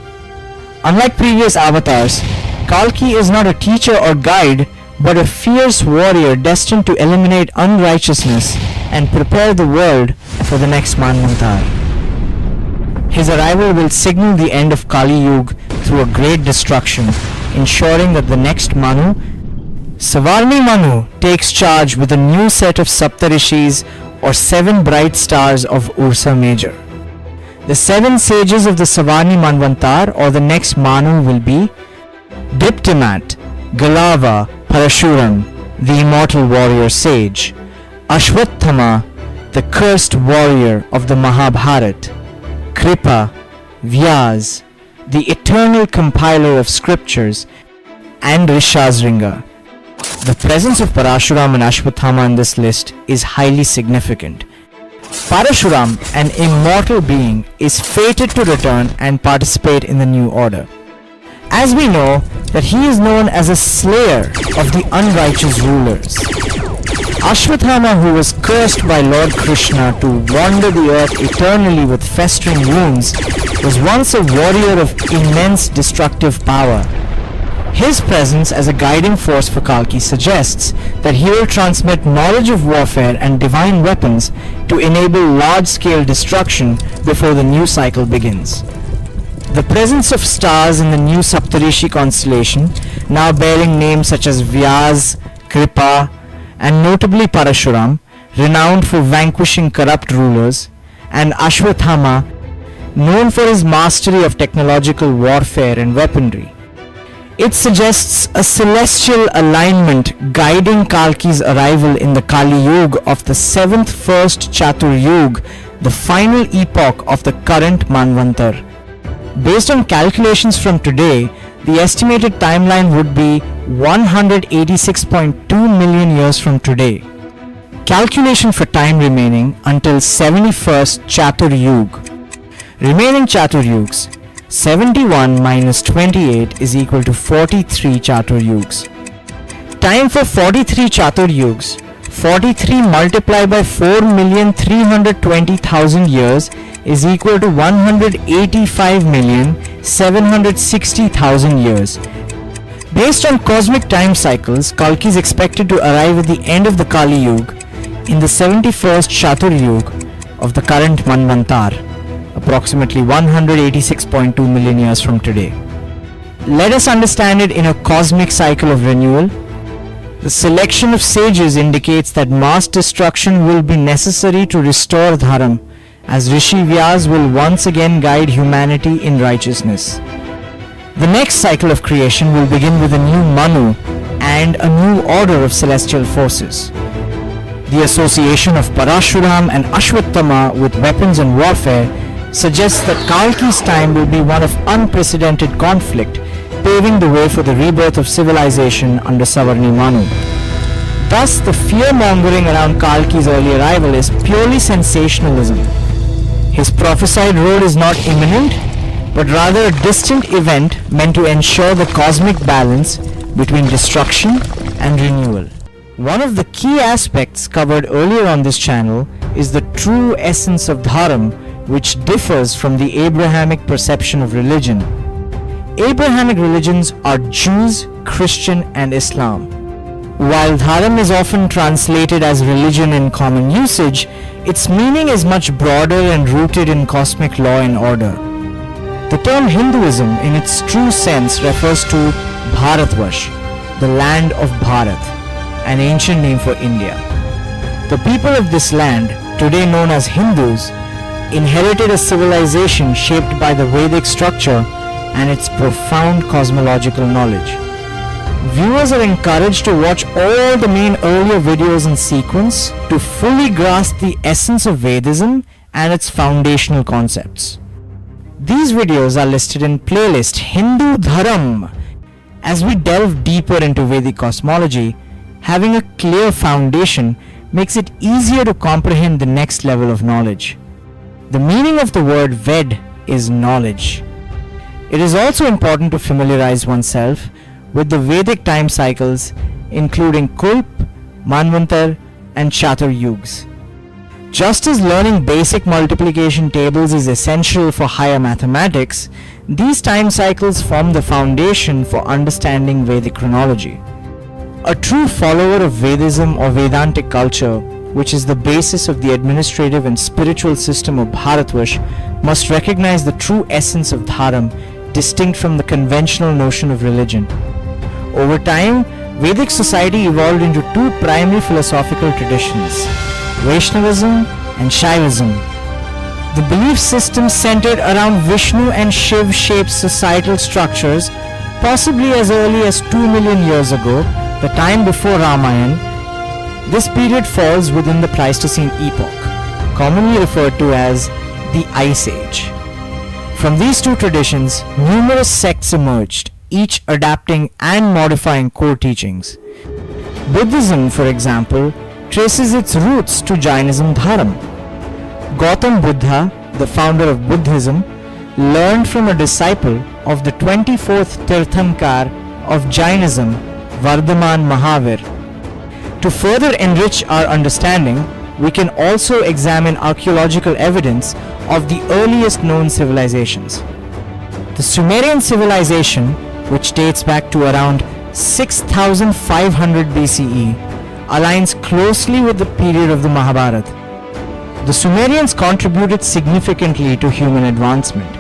S3: Unlike previous avatars, Kalki is not a teacher or guide, but a fierce warrior destined to eliminate unrighteousness and prepare the world for the next Manvantar. His arrival will signal the end of Kali Yuga through a great destruction, ensuring that the next Manu, Savarni Manu, takes charge with a new set of Saptarishis or 7 bright stars of Ursa Major. The 7 sages of the Savarni Manvantar or the next Manu will be Diptimat, Galava, Parashuram, the immortal warrior sage, Ashwatthama, the cursed warrior of the Mahabharata, Kripa, Vyas, the eternal compiler of scriptures, and Rishasringa. The presence of Parashuram and Ashwatthama in this list is highly significant. Parashuram, an immortal being, is fated to return and participate in the new order. As we know that he is known as a slayer of the unrighteous rulers. Ashwatthama, who was cursed by Lord Krishna to wander the earth eternally with festering wounds, was once a warrior of immense destructive power. His presence as a guiding force for Kalki suggests that he will transmit knowledge of warfare and divine weapons to enable large-scale destruction before the new cycle begins. The presence of stars in the new Saptarishi constellation, now bearing names such as Vyas, Kripa, and notably Parashuram, renowned for vanquishing corrupt rulers, and Ashwatthama, known for his mastery of technological warfare and weaponry. It suggests a celestial alignment guiding Kalki's arrival in the Kali Yuga of the 7th first Chatur Yuga, the final epoch of the current Manvantar. Based on calculations from today, the estimated timeline would be 186.2 million years from today. Calculation for time remaining until 71st Chatur Yuga. Remaining Chatur Yugas. 71 minus 28 is equal to 43 Chatur Yugas. Time for 43 Chatur Yugas. 43 multiplied by 4,320,000 years is equal to 185,760,000 years. Based on cosmic time cycles, Kalki is expected to arrive at the end of the Kali Yuga in the 71st Chatur Yuga of the current Manvantar. approximately 186.2 million years from today. Let us understand it in a cosmic cycle of renewal. The selection of sages indicates that mass destruction will be necessary to restore Dharam, as Rishi Vyas will once again guide humanity in righteousness. The next cycle of creation will begin with a new Manu and a new order of celestial forces. The association of Parashuram and Ashwatthama with weapons and warfare suggests that Kalki's time will be one of unprecedented conflict, paving the way for the rebirth of civilization under Savarni Manu. Thus, the fear-mongering around Kalki's early arrival is purely sensationalism. His prophesied road is not imminent, but rather a distant event meant to ensure the cosmic balance between destruction and renewal. One of the key aspects covered earlier on this channel is the true essence of Dharam, which differs from the Abrahamic perception of religion. Abrahamic religions are Jews, Christian and Islam. While Dharam is often translated as religion in common usage, its meaning is much broader and rooted in cosmic law and order. The term Hinduism in its true sense refers to Bharatvash, the land of Bharat, an ancient name for India. The people of this land, today known as Hindus, inherited a civilization shaped by the Vedic structure and its profound cosmological knowledge. Viewers are encouraged to watch all the main earlier videos in sequence to fully grasp the essence of Vedism and its foundational concepts. These videos are listed in playlist Hindu Dharam. As we delve deeper into Vedic cosmology, having a clear foundation makes it easier to comprehend the next level of knowledge. The meaning of the word Ved is knowledge. It is also important to familiarize oneself with the Vedic time cycles, including Kulp, Manvantar and Chatur Yugs. Just as learning basic multiplication tables is essential for higher mathematics, these time cycles form the foundation for understanding Vedic chronology. A true follower of Vedism or Vedantic culture, which is the basis of the administrative and spiritual system of Bharatvash, must recognize the true essence of Dharam, distinct from the conventional notion of religion. Over time, Vedic society evolved into two primary philosophical traditions, Vaishnavism and Shaivism. The belief system centered around Vishnu and Shiv-shaped societal structures, possibly as early as 2 million years ago, the time before Ramayana. This period falls within the Pleistocene epoch, commonly referred to as the Ice Age. From these two traditions, numerous sects emerged, each adapting and modifying core teachings. Buddhism, for example, traces its roots to Jainism Dharam. Gautam Buddha, the founder of Buddhism, learned from a disciple of the 24th Tirthankar of Jainism, Vardhaman Mahavir. To further enrich our understanding, we can also examine archaeological evidence of the earliest known civilizations. The Sumerian civilization, which dates back to around 6500 BCE, aligns closely with the period of the Mahabharata. The Sumerians contributed significantly to human advancement,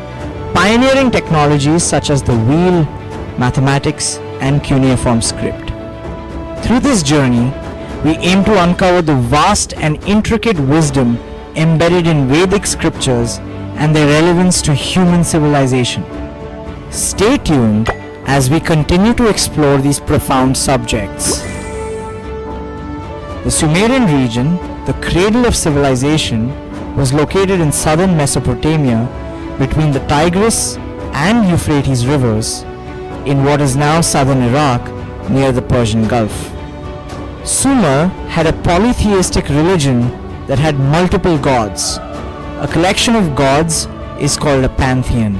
S3: pioneering technologies such as the wheel, mathematics, and cuneiform script. Through this journey, we aim to uncover the vast and intricate wisdom embedded in Vedic scriptures and their relevance to human civilization. Stay tuned as we continue to explore these profound subjects. The Sumerian region, the cradle of civilization, was located in southern Mesopotamia between the Tigris and Euphrates rivers in what is now southern Iraq near the Persian Gulf. Sumer had a polytheistic religion that had multiple gods. A collection of gods is called a pantheon.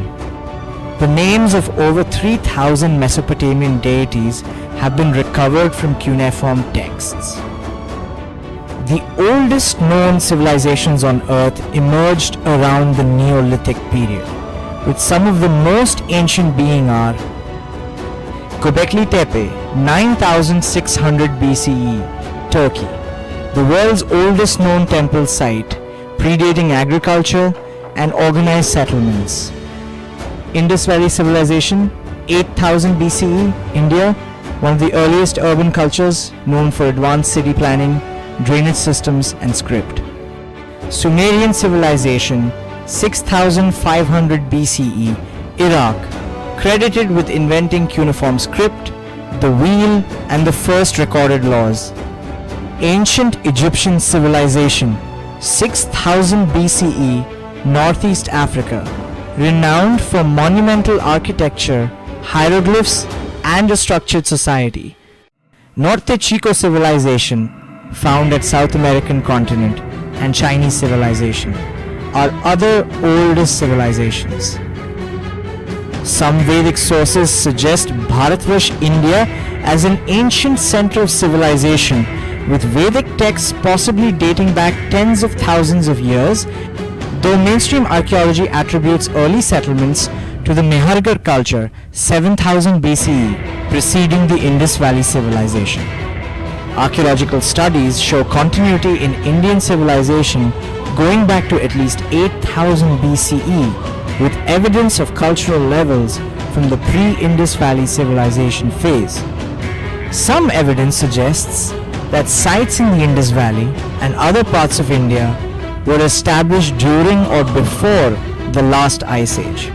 S3: The names of over 3,000 Mesopotamian deities have been recovered from cuneiform texts. The oldest known civilizations on Earth emerged around the Neolithic period, with some of the most ancient being are Göbekli Tepe, 9600 BCE, Turkey, the world's oldest known temple site, predating agriculture, and organized settlements. Indus Valley Civilization, 8000 BCE, India, one of the earliest urban cultures known for advanced city planning, drainage systems and script. Sumerian Civilization, 6500 BCE, Iraq, credited with inventing cuneiform script, the wheel and the first recorded laws. Ancient Egyptian Civilization, 6000 BCE, Northeast Africa, renowned for monumental architecture, hieroglyphs and a structured society. Norte Chico Civilization, found at South American continent, and Chinese Civilization are other oldest civilizations. Some Vedic sources suggest Bharatvarsh, India, as an ancient center of civilization, with Vedic texts possibly dating back tens of thousands of years, though mainstream archaeology attributes early settlements to the Mehrgarh culture 7000 BCE, preceding the Indus Valley Civilization. Archaeological studies show continuity in Indian civilization going back to at least 8000 BCE, with evidence of cultural levels from the pre-Indus Valley Civilization phase. Some evidence suggests that sites in the Indus Valley and other parts of India were established during or before the last ice age.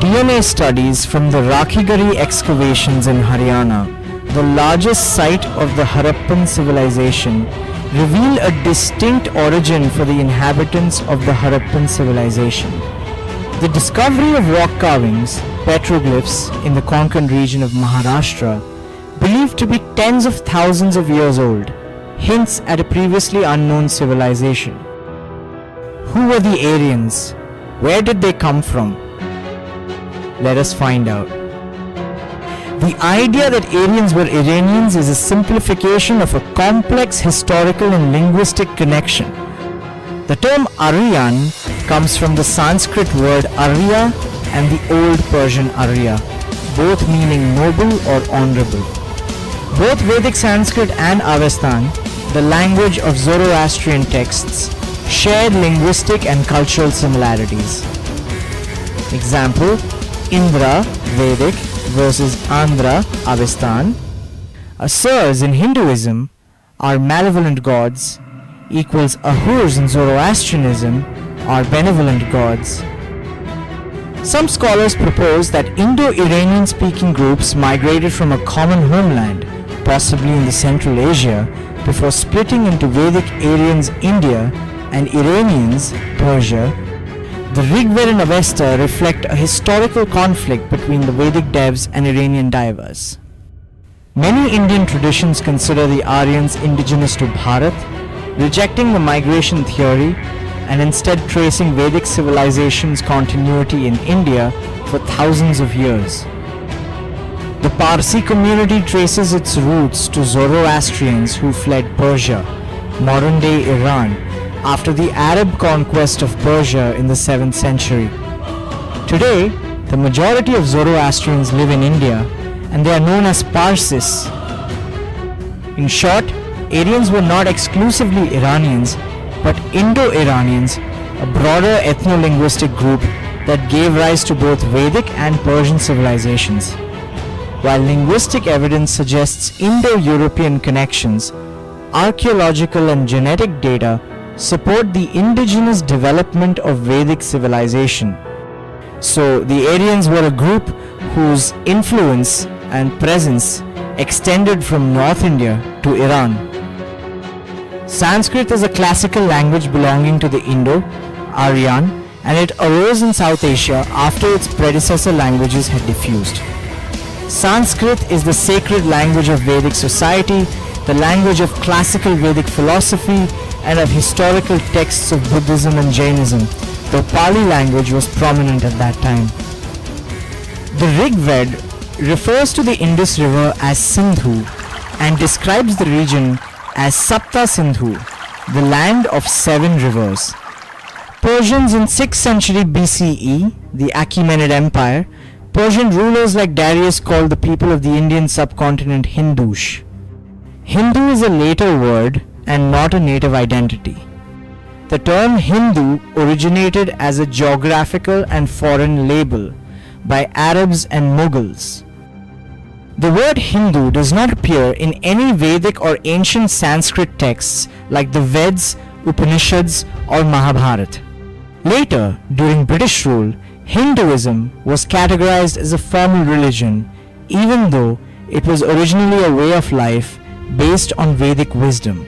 S3: DNA studies from the Rakhigari excavations in Haryana, the largest site of the Harappan civilization, reveal a distinct origin for the inhabitants of the Harappan civilization. The discovery of rock carvings, petroglyphs, in the Konkan region of Maharashtra, believed to be tens of thousands of years old, hints at a previously unknown civilization. Who were the Aryans? Where did they come from? Let us find out. The idea that Aryans were Iranians is a simplification of a complex historical and linguistic connection. The term Aryan comes from the Sanskrit word Arya and the Old Persian Arya, both meaning noble or honorable. Both Vedic Sanskrit and Avestan, the language of Zoroastrian texts, shared linguistic and cultural similarities. Example, Indra, Vedic, versus Andhra, Avestan. Asurs in Hinduism are malevolent gods, equals Ahurs in Zoroastrianism are benevolent gods. Some scholars propose that Indo-Iranian speaking groups migrated from a common homeland, possibly in the Central Asia, before splitting into Vedic Aryans India and Iranians Persia. The Rigveda and Avesta reflect a historical conflict between the Vedic devs and Iranian Daivas. Many Indian traditions consider the Aryans indigenous to Bharat, rejecting the migration theory and instead tracing Vedic civilization's continuity in India for thousands of years. The Parsi community traces its roots to Zoroastrians who fled Persia, modern-day Iran, after the Arab conquest of Persia in the 7th century. Today, the majority of Zoroastrians live in India and they are known as Parsis. In short, Aryans were not exclusively Iranians, but Indo-Iranians, a broader ethno-linguistic group that gave rise to both Vedic and Persian civilizations. While linguistic evidence suggests Indo-European connections, archaeological and genetic data support the indigenous development of Vedic civilization. So the Aryans were a group whose influence and presence extended from North India to Iran. Sanskrit is a classical language belonging to the Indo-Aryan, and it arose in South Asia after its predecessor languages had diffused. Sanskrit is the sacred language of Vedic society, the language of classical Vedic philosophy, and of historical texts of Buddhism and Jainism, though Pali language was prominent at that time. The Rigveda refers to the Indus River as Sindhu and describes the region as Sapta Sindhu, the land of 7 rivers. Persians in 6th century BCE, the Achaemenid Empire, Persian rulers like Darius called the people of the Indian subcontinent Hindush. Hindu is a later word and not a native identity. The term Hindu originated as a geographical and foreign label by Arabs and Mughals. The word Hindu does not appear in any Vedic or ancient Sanskrit texts like the Vedas, Upanishads or Mahabharata. Later, during British rule, Hinduism was categorized as a formal religion, even though it was originally a way of life based on Vedic wisdom.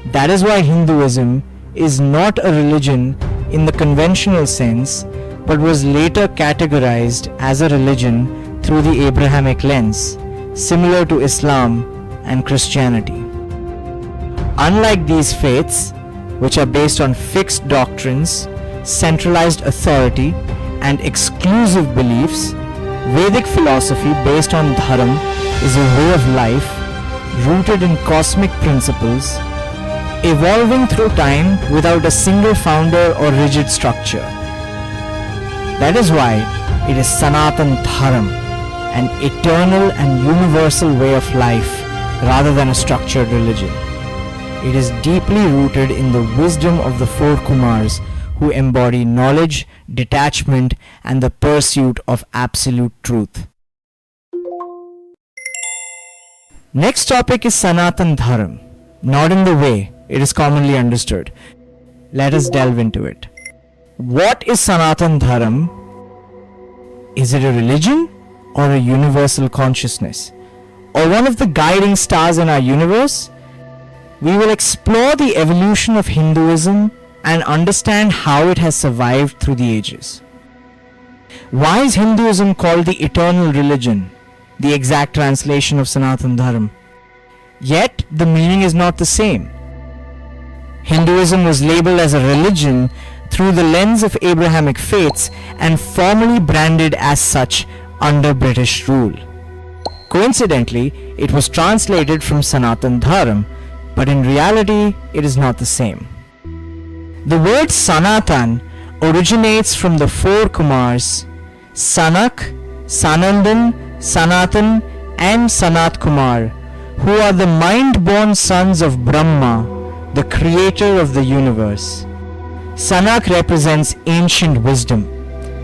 S3: That is why Hinduism is not a religion in the conventional sense, but was later categorized as a religion through the Abrahamic lens, similar to Islam and Christianity. Unlike these faiths, which are based on fixed doctrines, centralized authority, and exclusive beliefs, Vedic philosophy based on dharma is a way of life rooted in cosmic principles, evolving through time without a single founder or rigid structure. That is why it is Sanatan Dharma, an eternal and universal way of life rather than a structured religion. It is deeply rooted in the wisdom of the four Kumars who embody knowledge, detachment, and the pursuit of absolute truth. Next topic is Sanatan Dharma, not in the way it is commonly understood. Let us delve into it. What is Sanatan Dharma? Is it a religion or a universal consciousness, or one of the guiding stars in our universe? We will explore the evolution of Hinduism and understand how it has survived through the ages. Why is Hinduism called the eternal religion, the exact translation of Sanatan Dharma? Yet the meaning is not the same. Hinduism was labeled as a religion through the lens of Abrahamic faiths and formally branded as such under British rule. Coincidentally, it was translated from Sanatan Dharma, but in reality it is not the same. The word Sanatan originates from the four Kumars Sanak, Sanandan, Sanatan and Sanat Kumar, who are the mind-born sons of Brahma, the creator of the universe. Sanak represents ancient wisdom.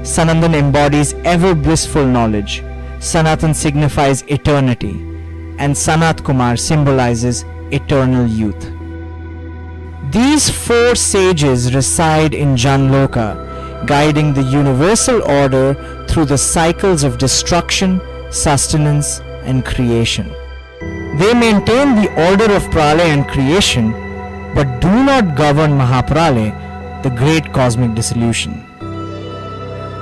S3: Sanandan embodies ever blissful knowledge. Sanatan signifies eternity, and Sanat Kumar symbolizes eternal youth. These four sages reside in Janloka, guiding the universal order through the cycles of destruction, sustenance, and creation. They maintain the order of Pralaya and creation, but do not govern Mahapralaya, the great cosmic dissolution.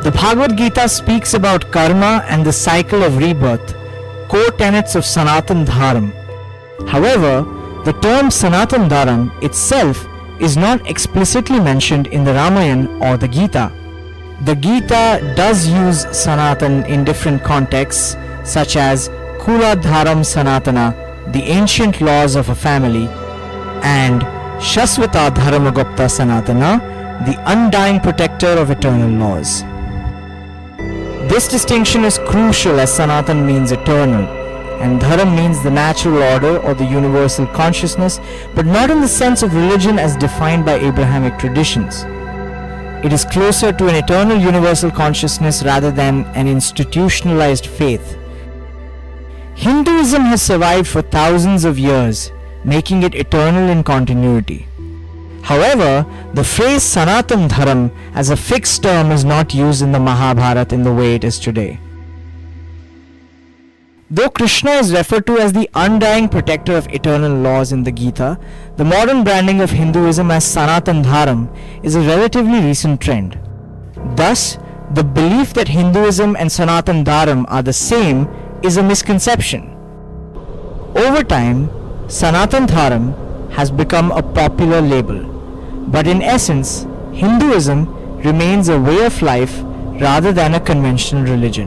S3: The Bhagavad Gita speaks about karma and the cycle of rebirth, core tenets of Sanatan Dharma. However, the term Sanatan Dharma itself is not explicitly mentioned in the Ramayana or the Gita. The Gita does use Sanatan in different contexts, such as Kula Dharam Sanatana, the ancient laws of a family, and Shasvata Dharmagupta Sanatana, the undying protector of eternal laws. This distinction is crucial as Sanatan means eternal, and Dharma means the natural order or the universal consciousness, but not in the sense of religion as defined by Abrahamic traditions. It is closer to an eternal universal consciousness rather than an institutionalized faith. Hinduism has survived for thousands of years, making it eternal in continuity. However, the phrase Sanatan Dharma as a fixed term is not used in the Mahabharata in the way it is today. Though Krishna is referred to as the undying protector of eternal laws in the Gita, the modern branding of Hinduism as Sanatan Dharma is a relatively recent trend. Thus, the belief that Hinduism and Sanatan Dharma are the same is a misconception. Over time, Sanatan Dharma has become a popular label, but in essence, Hinduism remains a way of life rather than a conventional religion.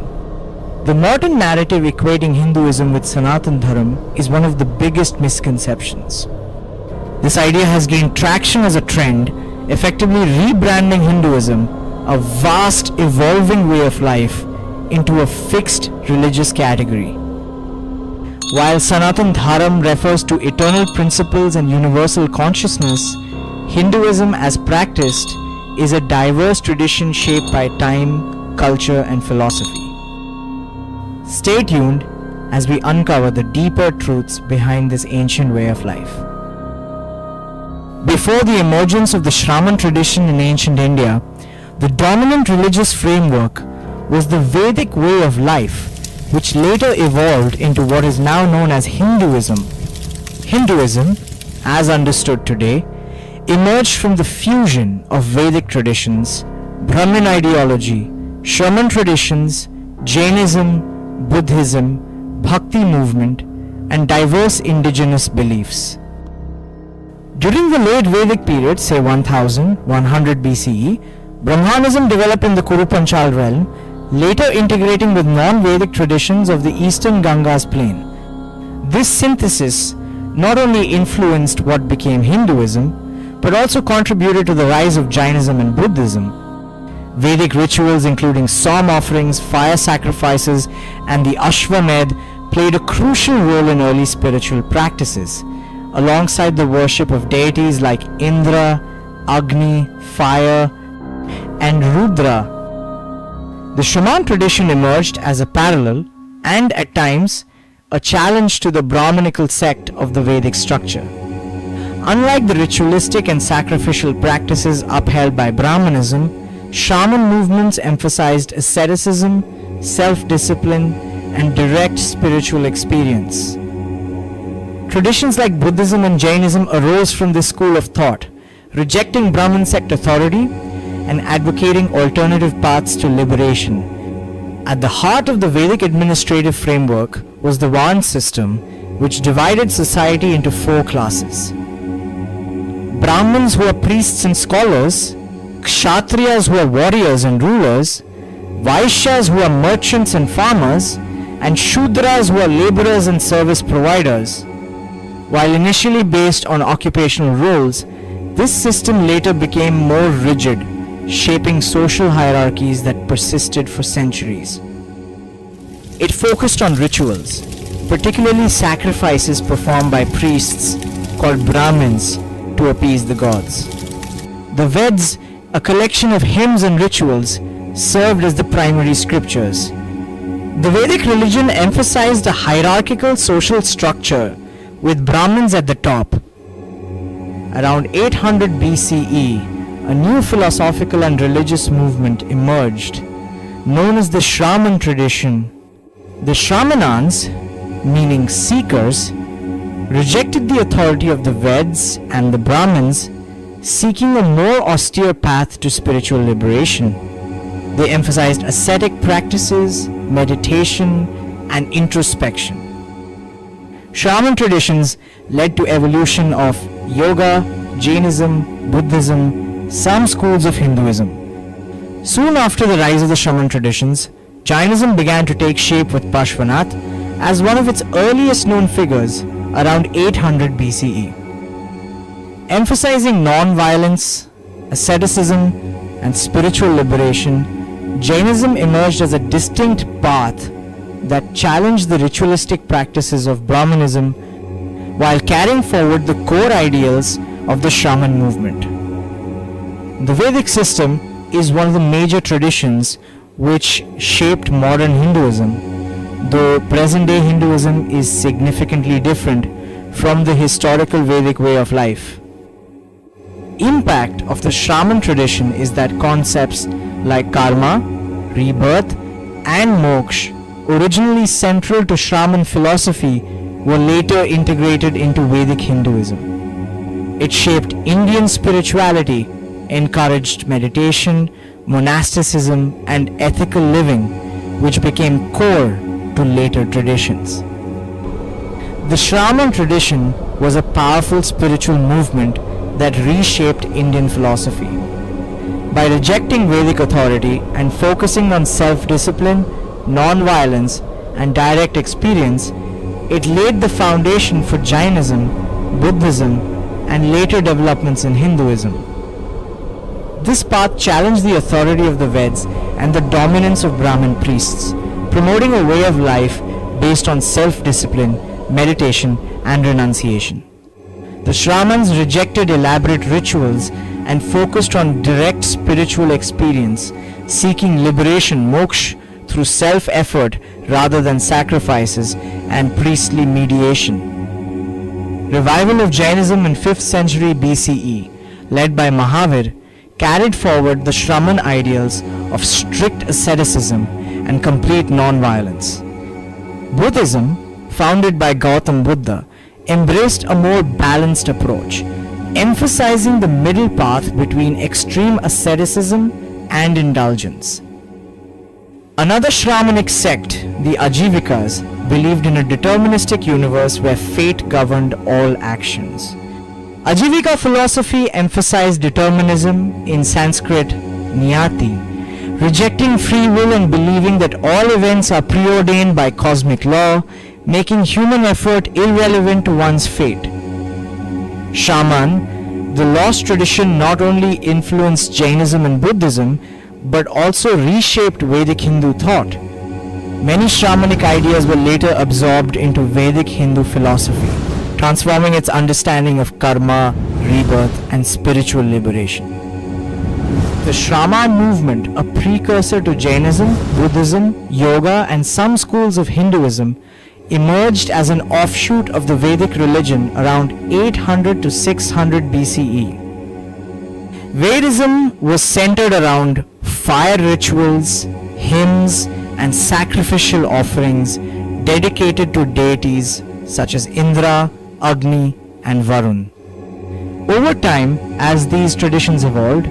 S3: The modern narrative equating Hinduism with Sanatan Dharma is one of the biggest misconceptions. This idea has gained traction as a trend, effectively rebranding Hinduism, a vast evolving way of life, into a fixed religious category. While Sanatan Dharma refers to eternal principles and universal consciousness, Hinduism as practiced is a diverse tradition shaped by time, culture, and philosophy. Stay tuned as we uncover the deeper truths behind this ancient way of life. Before the emergence of the Shraman tradition in ancient India, the dominant religious framework was the Vedic way of life, which later evolved into what is now known as Hinduism. Hinduism, as understood today, emerged from the fusion of Vedic traditions, Brahmin ideology, Shraman traditions, Jainism, Buddhism, Bhakti movement, and diverse indigenous beliefs. During the late Vedic period, say 1100 BCE, Brahmanism developed in the Kuru Panchal realm, later integrating with non-Vedic traditions of the eastern Ganga's plain. This synthesis not only influenced what became Hinduism, but also contributed to the rise of Jainism and Buddhism. Vedic rituals including psalm offerings, fire sacrifices, and the Ashwamedh played a crucial role in early spiritual practices, alongside the worship of deities like Indra, Agni, fire, and Rudra. The Shraman tradition emerged as a parallel and, at times, a challenge to the Brahmanical sect of the Vedic structure. Unlike the ritualistic and sacrificial practices upheld by Brahmanism, Shaman movements emphasized asceticism, self-discipline, and direct spiritual experience. Traditions like Buddhism and Jainism arose from this school of thought, rejecting Brahmin sect authority and advocating alternative paths to liberation. At the heart of the Vedic administrative framework was the Varna system, which divided society into 4 classes. Brahmins, who are priests and scholars, Kshatriyas, who are warriors and rulers, Vaishyas, who are merchants and farmers, and Shudras, who are laborers and service providers. While initially based on occupational roles, this system later became more rigid, shaping social hierarchies that persisted for centuries. It focused on rituals, particularly sacrifices performed by priests called Brahmins to appease the gods. The Veds, a collection of hymns and rituals, served as the primary scriptures. The Vedic religion emphasized a hierarchical social structure with Brahmins at the top. Around 800 BCE, a new philosophical and religious movement emerged, known as the Shraman tradition. The Shramanans, meaning seekers, rejected the authority of the Veds and the Brahmins, seeking a more austere path to spiritual liberation. They emphasized ascetic practices, meditation, and introspection. Shraman traditions led to evolution of yoga, Jainism, Buddhism, some schools of Hinduism. Soon after the rise of the Shraman traditions, Jainism began to take shape with Parshvanath as one of its earliest known figures around 800 BCE. Emphasizing non-violence, asceticism, and spiritual liberation, Jainism emerged as a distinct path that challenged the ritualistic practices of Brahmanism while carrying forward the core ideals of the Shraman movement. The Vedic system is one of the major traditions which shaped modern Hinduism, though present-day Hinduism is significantly different from the historical Vedic way of life. Impact of the Shraman tradition is that concepts like karma, rebirth, and moksha, originally central to Shraman philosophy, were later integrated into Vedic Hinduism. It shaped Indian spirituality, encouraged meditation, monasticism, and ethical living, which became core to later traditions. The Shraman tradition was a powerful spiritual movement that reshaped Indian philosophy. By rejecting Vedic authority and focusing on self-discipline, non-violence, and direct experience, it laid the foundation for Jainism, Buddhism, and later developments in Hinduism. This path challenged the authority of the Veds and the dominance of Brahmin priests, promoting a way of life based on self-discipline, meditation, and renunciation. The Shramans rejected elaborate rituals and focused on direct spiritual experience, seeking liberation, moksha, through self-effort rather than sacrifices and priestly mediation. Revival of Jainism in 5th century BCE, led by Mahavir, carried forward the Shraman ideals of strict asceticism and complete non-violence. Buddhism, founded by Gautam Buddha, embraced a more balanced approach, emphasizing the middle path between extreme asceticism and indulgence. Another Shramanic sect, the Ajivikas, believed in a deterministic universe where fate governed all actions. Ajivika philosophy emphasized determinism, in Sanskrit niyati, rejecting free will and believing that all events are preordained by cosmic law, making human effort irrelevant to one's fate. Shaman, the lost tradition, not only influenced Jainism and Buddhism, but also reshaped Vedic Hindu thought. Many Shramanic ideas were later absorbed into Vedic Hindu philosophy, transforming its understanding of karma, rebirth, and spiritual liberation. The Shraman movement, a precursor to Jainism, Buddhism, Yoga, and some schools of Hinduism, emerged as an offshoot of the Vedic religion around 800 to 600 BCE. Vedism was centered around fire rituals, hymns, and sacrificial offerings dedicated to deities such as Indra, Agni, and Varun. Over time, as these traditions evolved,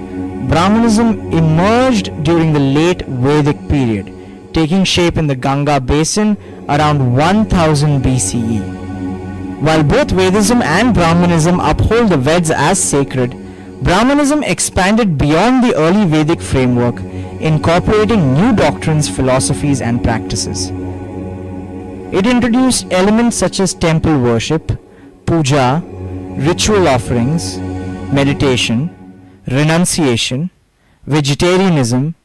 S3: Brahmanism emerged during the late Vedic period, taking shape in the Ganga basin around 1000 BCE. While both Vedism and Brahmanism uphold the Veds as sacred, Brahmanism expanded beyond the early Vedic framework, incorporating new doctrines, philosophies, and practices. It introduced elements such as temple worship, puja, ritual offerings, meditation, renunciation, vegetarianism,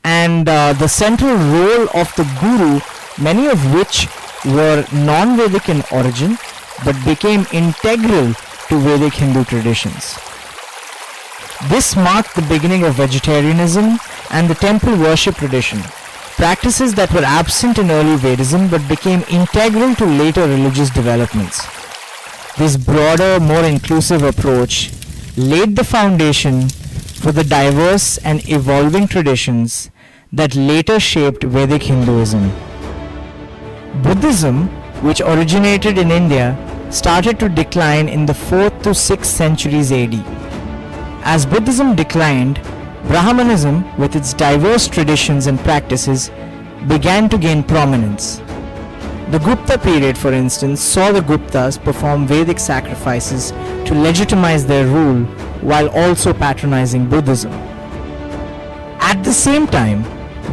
S3: and the central role of the guru, many of which were non-Vedic in origin but became integral to Vedic Hindu traditions. This marked the beginning of vegetarianism and the temple worship tradition, practices that were absent in early Vedism but became integral to later religious developments. This broader, more inclusive approach laid the foundation for the diverse and evolving traditions that later shaped Vedic Hinduism. Buddhism, which originated in India, started to decline in the 4th to 6th centuries AD. As Buddhism declined, Brahmanism, with its diverse traditions and practices, began to gain prominence. The Gupta period, for instance, saw the Guptas perform Vedic sacrifices to legitimize their rule while also patronizing Buddhism. At the same time,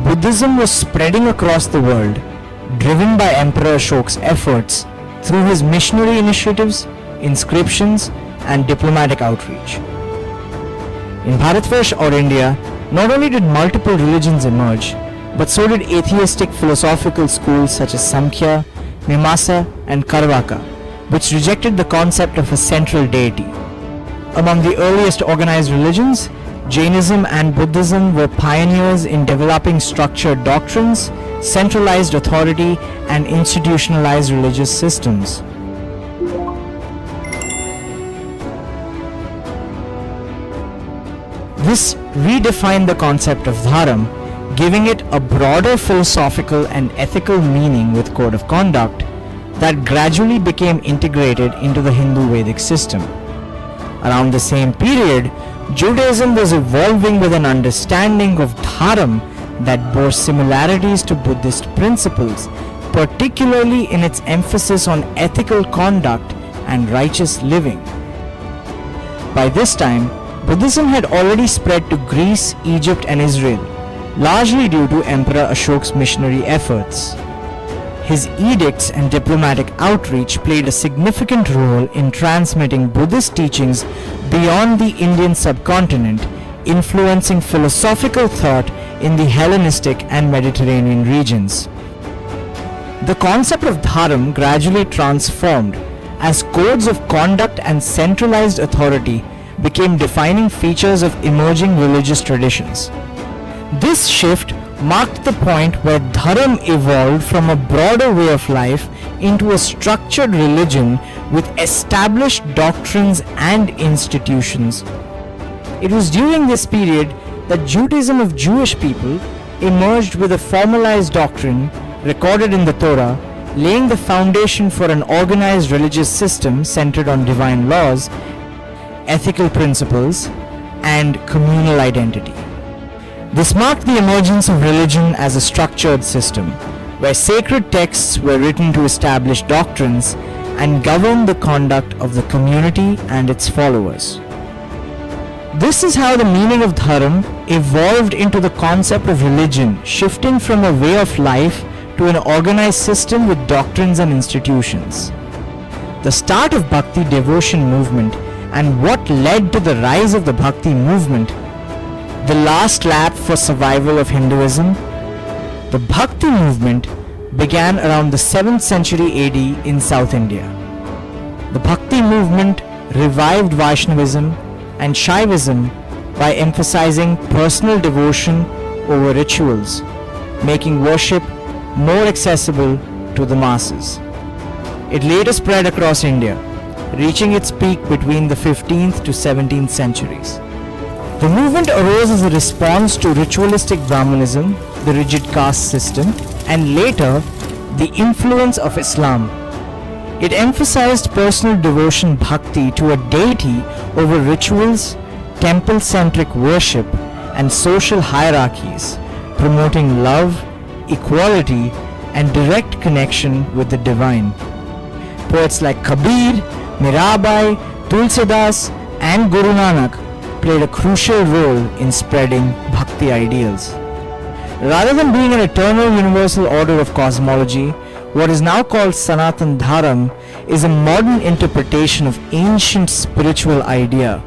S3: Buddhism was spreading across the world, driven by Emperor Ashoka's efforts through his missionary initiatives, inscriptions, and diplomatic outreach. In Bharatvarsh or India, not only did multiple religions emerge, but so did atheistic philosophical schools such as Samkhya, Mimamsa, and Karvaka, which rejected the concept of a central deity. Among the earliest organized religions, Jainism and Buddhism were pioneers in developing structured doctrines, centralized authority, and institutionalized religious systems. This redefined the concept of dharma, giving it a broader philosophical and ethical meaning with code of conduct that gradually became integrated into the Hindu Vedic system. Around the same period, Judaism was evolving with an understanding of dharma that bore similarities to Buddhist principles, particularly in its emphasis on ethical conduct and righteous living. By this time, Buddhism had already spread to Greece, Egypt, and Israel, largely due to Emperor Ashoka's missionary efforts. His edicts and diplomatic outreach played a significant role in transmitting Buddhist teachings beyond the Indian subcontinent, influencing philosophical thought in the Hellenistic and Mediterranean regions. The concept of dharma gradually transformed as codes of conduct and centralized authority became defining features of emerging religious traditions. This shift marked the point where Dharam evolved from a broader way of life into a structured religion with established doctrines and institutions. It was during this period that Judaism of Jewish people emerged with a formalized doctrine recorded in the Torah, laying the foundation for an organized religious system centered on divine laws, ethical principles, and communal identity. This marked the emergence of religion as a structured system, where sacred texts were written to establish doctrines and govern the conduct of the community and its followers. This is how the meaning of Dharam evolved into the concept of religion, shifting from a way of life to an organized system with doctrines and institutions. The start of Bhakti devotion movement and what led to the rise of the Bhakti movement, the last lap for survival of Hinduism. The Bhakti movement began around the 7th century AD in South India. The Bhakti movement revived Vaishnavism and Shaivism by emphasizing personal devotion over rituals, making worship more accessible to the masses. It later spread across India, reaching its peak between the 15th to 17th centuries. The movement arose as a response to ritualistic Brahmanism, the rigid caste system, and later the influence of Islam. It emphasized personal devotion bhakti to a deity over rituals, temple-centric worship, and social hierarchies, promoting love, equality, and direct connection with the divine. Poets like Kabir, Mirabai, Tulsidas, and Guru Nanak played a crucial role in spreading bhakti ideals. Rather than being an eternal universal order of cosmology, what is now called Sanatan Dharma is a modern interpretation of ancient spiritual idea,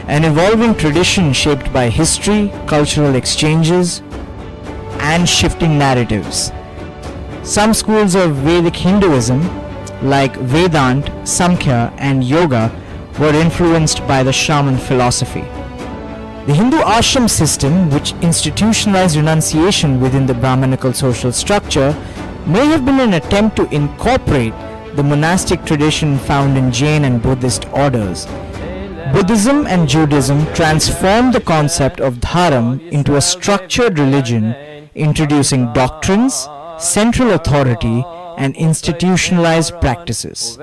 S3: an evolving tradition shaped by history, cultural exchanges, and shifting narratives. Some schools of Vedic Hinduism, like Vedanta, Samkhya, and Yoga, were influenced by the shaman philosophy. The Hindu ashram system, which institutionalized renunciation within the Brahmanical social structure, may have been an attempt to incorporate the monastic tradition found in Jain and Buddhist orders. Buddhism and Judaism transformed the concept of Dharam into a structured religion, introducing doctrines, central authority, and institutionalized practices.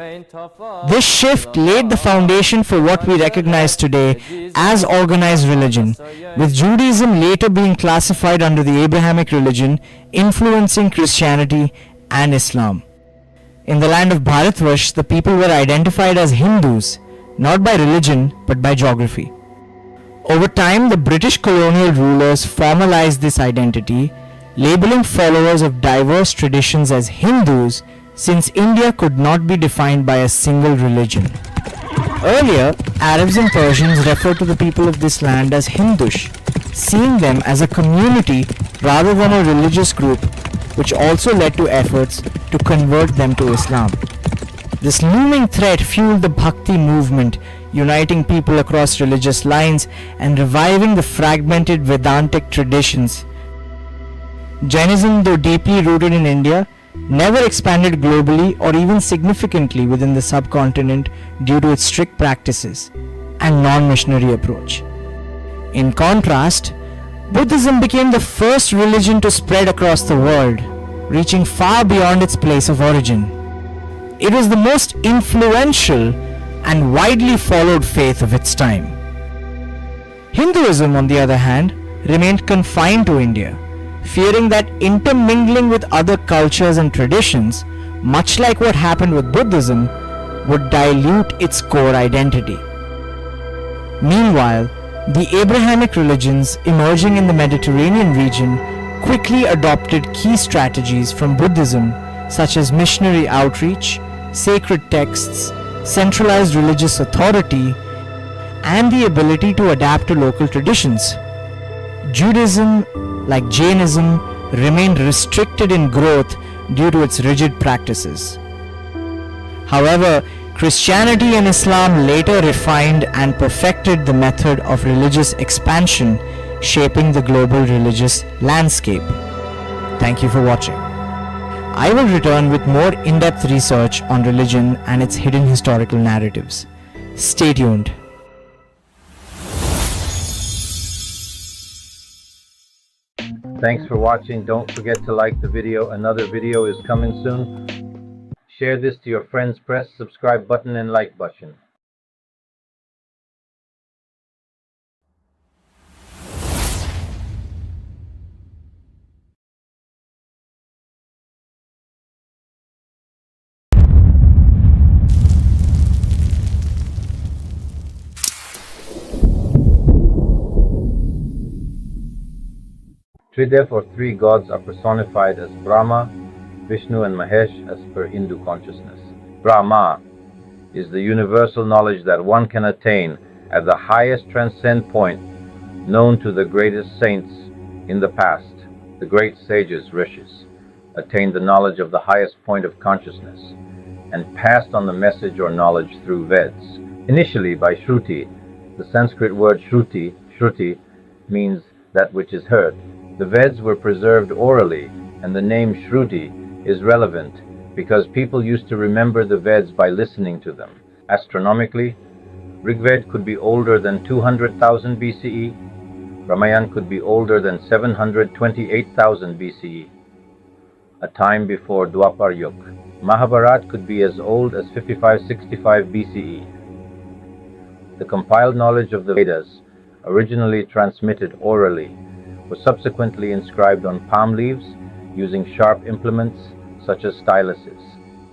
S3: This shift laid the foundation for what we recognize today as organized religion, with Judaism later being classified under the Abrahamic religion, influencing Christianity and Islam. In the land of Bharatvarsh, the people were identified as Hindus, not by religion but by geography. Over time, the British colonial rulers formalized this identity, labeling followers of diverse traditions as Hindus, since India could not be defined by a single religion. Earlier, Arabs and Persians referred to the people of this land as Hindush, seeing them as a community rather than a religious group, which also led to efforts to convert them to Islam. This looming threat fueled the Bhakti movement, uniting people across religious lines and reviving the fragmented Vedantic traditions. Jainism, though deeply rooted in India, never expanded globally or even significantly within the subcontinent due to its strict practices and non-missionary approach. In contrast, Buddhism became the first religion to spread across the world, reaching far beyond its place of origin. It was the most influential and widely followed faith of its time. Hinduism, on the other hand, remained confined to India, fearing that intermingling with other cultures and traditions, much like what happened with Buddhism, would dilute its core identity. Meanwhile, the Abrahamic religions emerging in the Mediterranean region quickly adopted key strategies from Buddhism, such as missionary outreach, sacred texts, centralized religious authority, and the ability to adapt to local traditions. Judaism, like Jainism, remained restricted in growth due to its rigid practices. However, Christianity and Islam later refined and perfected the method of religious expansion, shaping the global religious landscape. Thank you for watching. I will return with more in-depth research on religion and its hidden historical narratives. Stay tuned.
S1: Thanks for watching. Don't forget to like the video. Another video is coming soon. Share this to your friends. Press subscribe button and like button. Tridev or three gods are personified as Brahma, Vishnu and Mahesh as per Hindu consciousness. Brahma is the universal knowledge that one can attain at the highest transcend point known to the greatest saints in the past. The great sages, rishis, attained the knowledge of the highest point of consciousness and passed on the message or knowledge through Veds. Initially by Shruti, the Sanskrit word Shruti means that which is heard. The Veds were preserved orally, and the name Shruti is relevant because people used to remember the Veds by listening to them. Astronomically, Rigved could be older than 200,000 BCE, Ramayana could be older than 728,000 BCE, a time before Dwapar Yuga. Mahabharat could be as old as 5565 BCE. The compiled knowledge of the Vedas, originally transmitted orally, was subsequently inscribed on palm leaves using sharp implements such as styluses.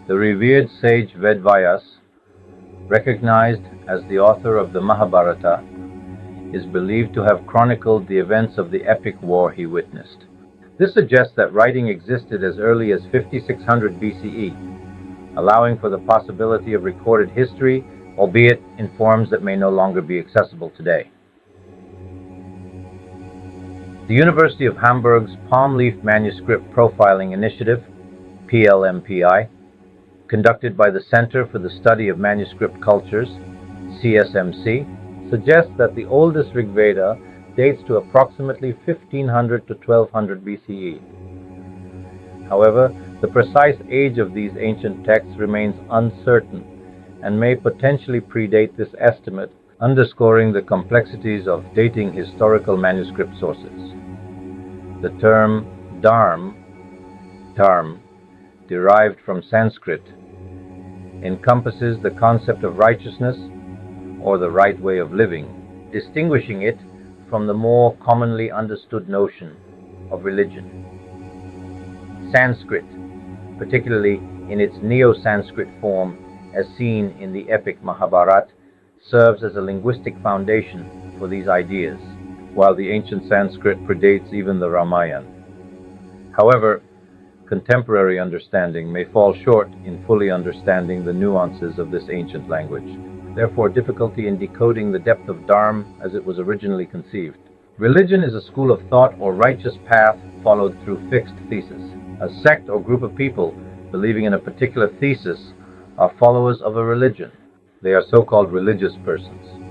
S1: The revered sage Vedvyas, recognized as the author of the Mahabharata, is believed to have chronicled the events of the epic war he witnessed. This suggests that writing existed as early as 5600 BCE, allowing for the possibility of recorded history, albeit in forms that may no longer be accessible today. The University of Hamburg's Palm Leaf Manuscript Profiling Initiative, PLMPI, conducted by the Center for the Study of Manuscript Cultures, CSMC, suggests that the oldest Rigveda dates to approximately 1500 to 1200 BCE. However, the precise age of these ancient texts remains uncertain and may potentially predate this estimate, underscoring the complexities of dating historical manuscript sources. The term dharma, derived from Sanskrit, encompasses the concept of righteousness or the right way of living, distinguishing it from the more commonly understood notion of religion. Sanskrit, particularly in its Neo-Sanskrit form as seen in the epic Mahabharata, serves as a linguistic foundation for these ideas, while the ancient Sanskrit predates even the Ramayana. However, contemporary understanding may fall short in fully understanding the nuances of this ancient language. Therefore, difficulty in decoding the depth of Dharma as it was originally conceived. Religion is a school of thought or righteous path followed through fixed thesis. A sect or group of people believing in a particular thesis are followers of a religion. They are so-called religious persons.